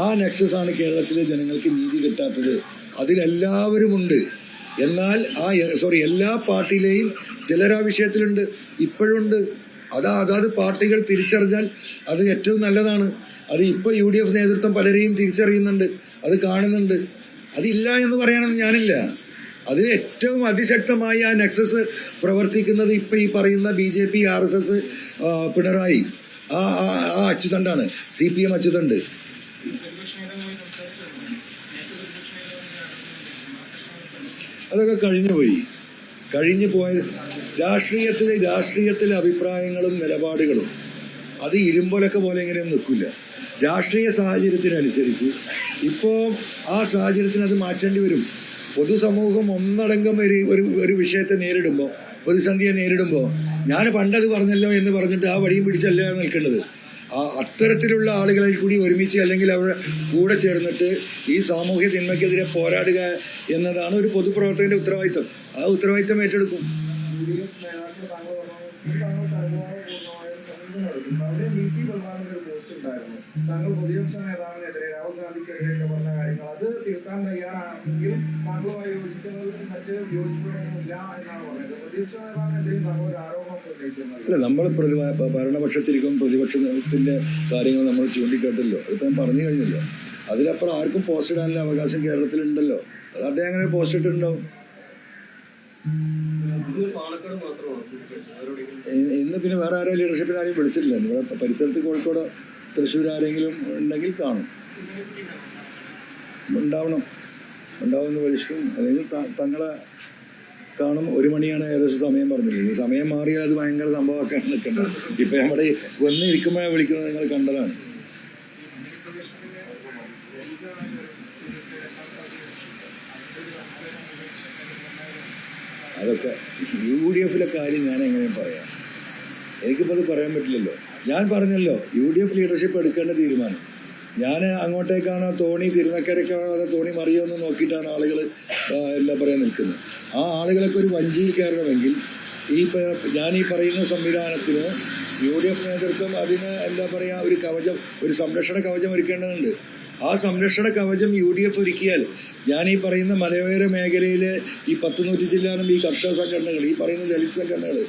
ആ നെക്സസ് ആണ് കേരളത്തിലെ ജനങ്ങൾക്ക് നീതി കിട്ടാത്തത്. അതിലെല്ലാവരുമുണ്ട്. എന്നാൽ എല്ലാ പാർട്ടിയിലെയും ചിലർ ആ വിഷയത്തിലുണ്ട്, ഇപ്പോഴുണ്ട്. അതാത് പാർട്ടികൾ തിരിച്ചറിഞ്ഞാൽ അത് ഏറ്റവും നല്ലതാണ്. അത് ഇപ്പോൾ UDF നേതൃത്വം പലരെയും തിരിച്ചറിയുന്നുണ്ട്, അത് കാണുന്നുണ്ട്. അതില്ല എന്ന് പറയാനൊന്നും ഞാനില്ല. അതിൽ ഏറ്റവും അതിശക്തമായി ആ നെക്സസ് പ്രവർത്തിക്കുന്നത് ഇപ്പം ഈ പറയുന്ന BJP, RSS, പിണറായി, ആ അച്ചുതണ്ടാണ്, CPM അച്ചുതണ്ട്. അതൊക്കെ കഴിഞ്ഞു പോയ രാഷ്ട്രീയത്തിലെ അഭിപ്രായങ്ങളും നിലപാടുകളും അത് ഇരുമ്പൊലൊക്കെ പോലെ ഇങ്ങനെയൊന്നും നിൽക്കില്ല. രാഷ്ട്രീയ സാഹചര്യത്തിനനുസരിച്ച് ഇപ്പോൾ ആ സാഹചര്യത്തിന് അത് മാറ്റേണ്ടി വരും. പൊതുസമൂഹം ഒന്നടങ്കം ഒരു വിഷയത്തെ നേരിടുമ്പോൾ, പ്രതിസന്ധിയെ നേരിടുമ്പോൾ, ഞാൻ പണ്ടത് പറഞ്ഞല്ലോ എന്ന് പറഞ്ഞിട്ട് ആ വടിയും പിടിച്ചല്ല നിൽക്കേണ്ടത്. അത്തരത്തിലുള്ള ആളുകളിൽ കൂടി ഒരുമിച്ച് അല്ലെങ്കിൽ അവരുടെ കൂടെ ചേർന്നിട്ട് ഈ സാമൂഹ്യ തിന്മയ്ക്കെതിരെ പോരാടുക എന്നതാണ് ഒരു പൊതുപ്രവർത്തകന്റെ ഉത്തരവാദിത്തം. ആ ഉത്തരവാദിത്തം ഏറ്റെടുക്കും. താങ്കൾ പ്രതിപക്ഷ നേതാവിനെതിരെ, രാഹുൽ ഗാന്ധിക്കെതിരെയൊക്കെ പറഞ്ഞ കാര്യങ്ങൾ അത് തിരുത്താൻ തയ്യാറാണെങ്കിൽ താങ്കളുമായി യോജിക്കുന്നത് മറ്റ് യോജിപ്പൊന്നുമില്ല എന്നാണ് പറഞ്ഞത്. പ്രതിപക്ഷ നേതാവിനെതിരെ താങ്കൾ ഒരു ആരോപണം ഉന്നയിച്ചിരുന്നത്. അല്ല, നമ്മൾ ഭരണപക്ഷത്തിരിക്കും, പ്രതിപക്ഷത്തിന്റെ കാര്യങ്ങൾ നമ്മൾ ചൂണ്ടിക്കാട്ടല്ലോ. അതിപ്പോൾ ഞാൻ പറഞ്ഞു കഴിഞ്ഞല്ലോ. അതിലപ്പുറം ആർക്കും പോസ്റ്റ് ഇടാനുള്ള അവകാശം കേരളത്തിലുണ്ടല്ലോ. അത് അദ്ദേഹം അങ്ങനെ പോസ്റ്റ് ഇട്ടിട്ടുണ്ടാവും. ഇന്ന് പിന്നെ വേറെ ആരെയും ലീഡർഷിപ്പിന് ആരെയും വിളിച്ചിട്ടില്ല. ഇവിടെ പരിസരത്ത് കോഴിക്കോട്, തൃശ്ശൂർ ആരെങ്കിലും ഉണ്ടെങ്കിൽ ഉണ്ടാവുമെന്ന് പരീക്ഷിക്കും. അല്ലെങ്കിൽ തങ്ങളെ കാണും. 1 മണിയാണ് ഏകദേശം സമയം പറഞ്ഞില്ലേ. ഈ സമയം മാറിയാൽ അത് ഭയങ്കര സംഭവമൊക്കെയാണ് നിൽക്കേണ്ടത്. ഇപ്പം നമ്മുടെ വന്ന് ഇരിക്കുമ്പോഴാണ് വിളിക്കുന്നത്, നിങ്ങൾ കണ്ടതാണ്. അതൊക്കെ UDFിലെ കാര്യം ഞാൻ എങ്ങനെയും പറയാം. എനിക്കിപ്പോൾ അത് പറയാൻ പറ്റില്ലല്ലോ. ഞാൻ പറഞ്ഞല്ലോ, UDF ലീഡർഷിപ്പ് എടുക്കേണ്ട തീരുമാനം. ഞാൻ അങ്ങോട്ടേക്കാണോ തോണി തിരുനക്കരയ്ക്കാണോ അതോ തോണി മറിയോ എന്ന് നോക്കിയിട്ടാണ് ആളുകൾ എന്താ പറയുക നിൽക്കുന്നത്. ആ ആളുകളൊക്കെ ഒരു വഞ്ചിയിൽ കയറണമെങ്കിൽ ഞാൻ ഈ പറയുന്ന സംവിധാനത്തിന് UDF നേതൃത്വം അതിന് എന്താ പറയുക ഒരു സംരക്ഷണ കവചം ഒരുക്കേണ്ടതുണ്ട്. ആ സംരക്ഷണ കവചം UDF ഒരുക്കിയാൽ ഞാൻ ഈ പറയുന്ന മലയോര മേഖലയിലെ ഈ 100-100 ജില്ലാനും ഈ കർഷക സംഘടനകൾ, ഈ പറയുന്ന ദളിത് സംഘടനകൾ,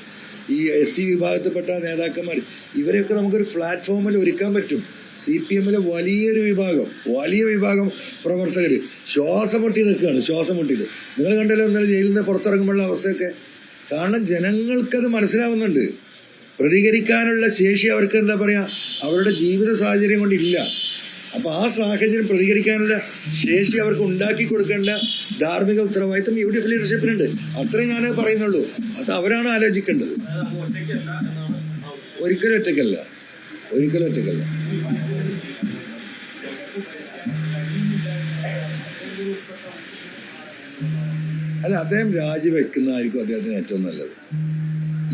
ഈ SC വിഭാഗത്തിൽപ്പെട്ട നേതാക്കന്മാർ, ഇവരെയൊക്കെ നമുക്കൊരു പ്ലാറ്റ്ഫോമിൽ ഒരുക്കാൻ പറ്റും. CPMലെ വലിയ വിഭാഗം പ്രവർത്തകർ ശ്വാസം മുട്ടി നിൽക്കുകയാണ്. നിങ്ങൾ കണ്ടല്ലോ ഇന്നലെ ജയിലിൽ നിന്ന് പുറത്തിറങ്ങുമ്പോഴുള്ള അവസ്ഥയൊക്കെ. കാരണം ജനങ്ങൾക്കത് മനസ്സിലാവുന്നുണ്ട്. പ്രതികരിക്കാനുള്ള ശേഷി അവർക്ക് എന്താ പറയുക, അവരുടെ ജീവിത സാഹചര്യം കൊണ്ടില്ല. അപ്പോൾ ആ സാഹചര്യം പ്രതികരിക്കാനുള്ള ശേഷി അവർക്ക് ഉണ്ടാക്കി കൊടുക്കേണ്ട ധാർമ്മിക ഉത്തരവാദിത്വം UDF ലീഡർഷിപ്പിനുണ്ട്. അത്രേ ഞാൻ പറയുന്നുള്ളൂ. അത് അവരാണ് ആലോചിക്കേണ്ടത്. ഒരിക്കലും ഒറ്റയ്ക്കല്ല. അല്ല, അദ്ദേഹം രാജിവെക്കുന്നതായിരിക്കും അദ്ദേഹത്തിന് ഏറ്റവും നല്ലത്.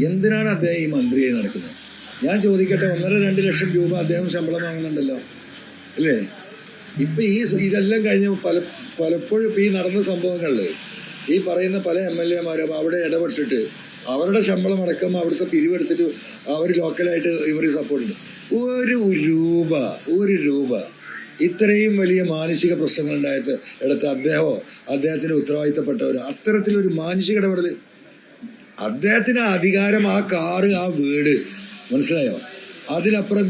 എന്തിനാണ് അദ്ദേഹം ഈ മന്ത്രിയായി നടക്കുന്നത്? ഞാൻ ചോദിക്കട്ടെ, 1.5-2 ലക്ഷം രൂപ അദ്ദേഹം ശമ്പളം വാങ്ങുന്നുണ്ടല്ലോ അല്ലേ? ഇപ്പം ഇതെല്ലാം കഴിഞ്ഞ് പലപ്പോഴും ഇപ്പം ഈ നടന്ന സംഭവങ്ങളിൽ ഈ പറയുന്ന പല MLA-മാരും അവിടെ ഇടപെട്ടിട്ട് അവരുടെ ശമ്പളം അടക്കം അവിടുത്തെ പിരിവെടുത്തിട്ട് അവർ ലോക്കലായിട്ട് ഇവർ സപ്പോർട്ടുണ്ട്. ഒരു രൂപ ഇത്രയും വലിയ മാനസിക പ്രശ്നങ്ങൾ ഉണ്ടായത് എടുത്ത് അദ്ദേഹത്തിന് ഉത്തരവാദിത്തപ്പെട്ടവർ അത്തരത്തിലൊരു മാനസിക ഇടപെടൽ, അദ്ദേഹത്തിന് അധികാരം, ആ കാറ്, ആ വീട്, മനസ്സിലായോ? അതിലപ്പുറം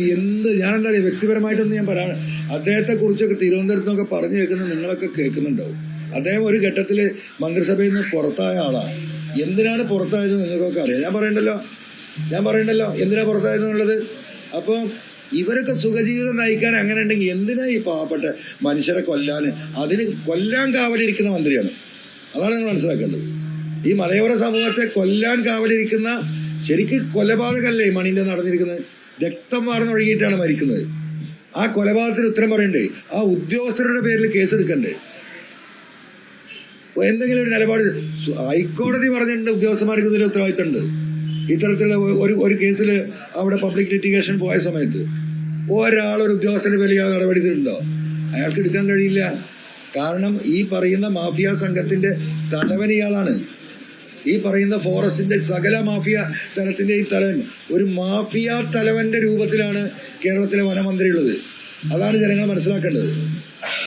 ഞാനെന്താ പറയുക, വ്യക്തിപരമായിട്ടൊന്നും ഞാൻ പറയാം. അദ്ദേഹത്തെക്കുറിച്ചൊക്കെ തിരുവനന്തപുരത്ത് നിന്നൊക്കെ പറഞ്ഞു കേൾക്കുന്നത് നിങ്ങളൊക്കെ കേൾക്കുന്നുണ്ടാവും. അദ്ദേഹം ഒരു ഘട്ടത്തിൽ മന്ത്രിസഭയിൽ നിന്ന് പുറത്തായ ആളാണ്. എന്തിനാണ് പുറത്തായത് നിങ്ങൾക്കൊക്കെ അറിയാം. ഞാൻ പറയണ്ടല്ലോ എന്തിനാ പുറത്തായതെന്നുള്ളത്. അപ്പോൾ ഇവരൊക്കെ സുഖജീവിതം നയിക്കാൻ അങ്ങനെ ഉണ്ടെങ്കിൽ എന്തിനാ ഈ പാവപ്പെട്ട മനുഷ്യരെ കൊല്ലാൻ കാവലിരിക്കുന്ന മന്ത്രിയാണ്. അതാണ് നിങ്ങൾ മനസ്സിലാക്കേണ്ടത്. ഈ മലയോര സമൂഹത്തെ കൊല്ലാൻ കാവലിരിക്കുന്ന, ശരിക്കും കൊലപാതകമല്ലേ മണിൻ്റെ നടന്നിരിക്കുന്നത്? രക്തം വാർന്നൊഴുകിയിട്ടാണ് മരിക്കുന്നത്. ആ കൊലപാതകത്തിന് ഉത്തരം പറയണ്ടേ? ആ ഉദ്യോഗസ്ഥരുടെ പേരിൽ കേസെടുക്കണ്ടേ? എന്തെങ്കിലും ഒരു നിലപാട് ഹൈക്കോടതി പറഞ്ഞിട്ടുണ്ട്, ഉദ്യോഗസ്ഥന്മാർക്ക് ഇതിൽ ഉത്തരവാദിത്തമുണ്ട്. ഇത്തരത്തിലുള്ള ഒരു കേസിൽ അവിടെ പബ്ലിക് ലിറ്റിഗേഷൻ പോയ സമയത്ത് ഒരു ഉദ്യോഗസ്ഥന്റെ പേരിൽ നടപടി എടുത്തിട്ടുണ്ടോ? അയാൾക്ക് എടുക്കാൻ കഴിയില്ല. കാരണം ഈ പറയുന്ന മാഫിയ സംഘത്തിന്റെ തലവൻ ഇയാളാണ്. ഈ പറയുന്ന ഫോറസ്റ്റിന്റെ സകല മാഫിയ തലത്തിന്റെ ഈ തലവൻ ഒരു മാഫിയ തലവന്റെ രൂപത്തിലാണ് കേരളത്തിലെ വനമന്ത്രി ഉള്ളത്. അതാണ് ജനങ്ങൾ മനസ്സിലാക്കേണ്ടത്.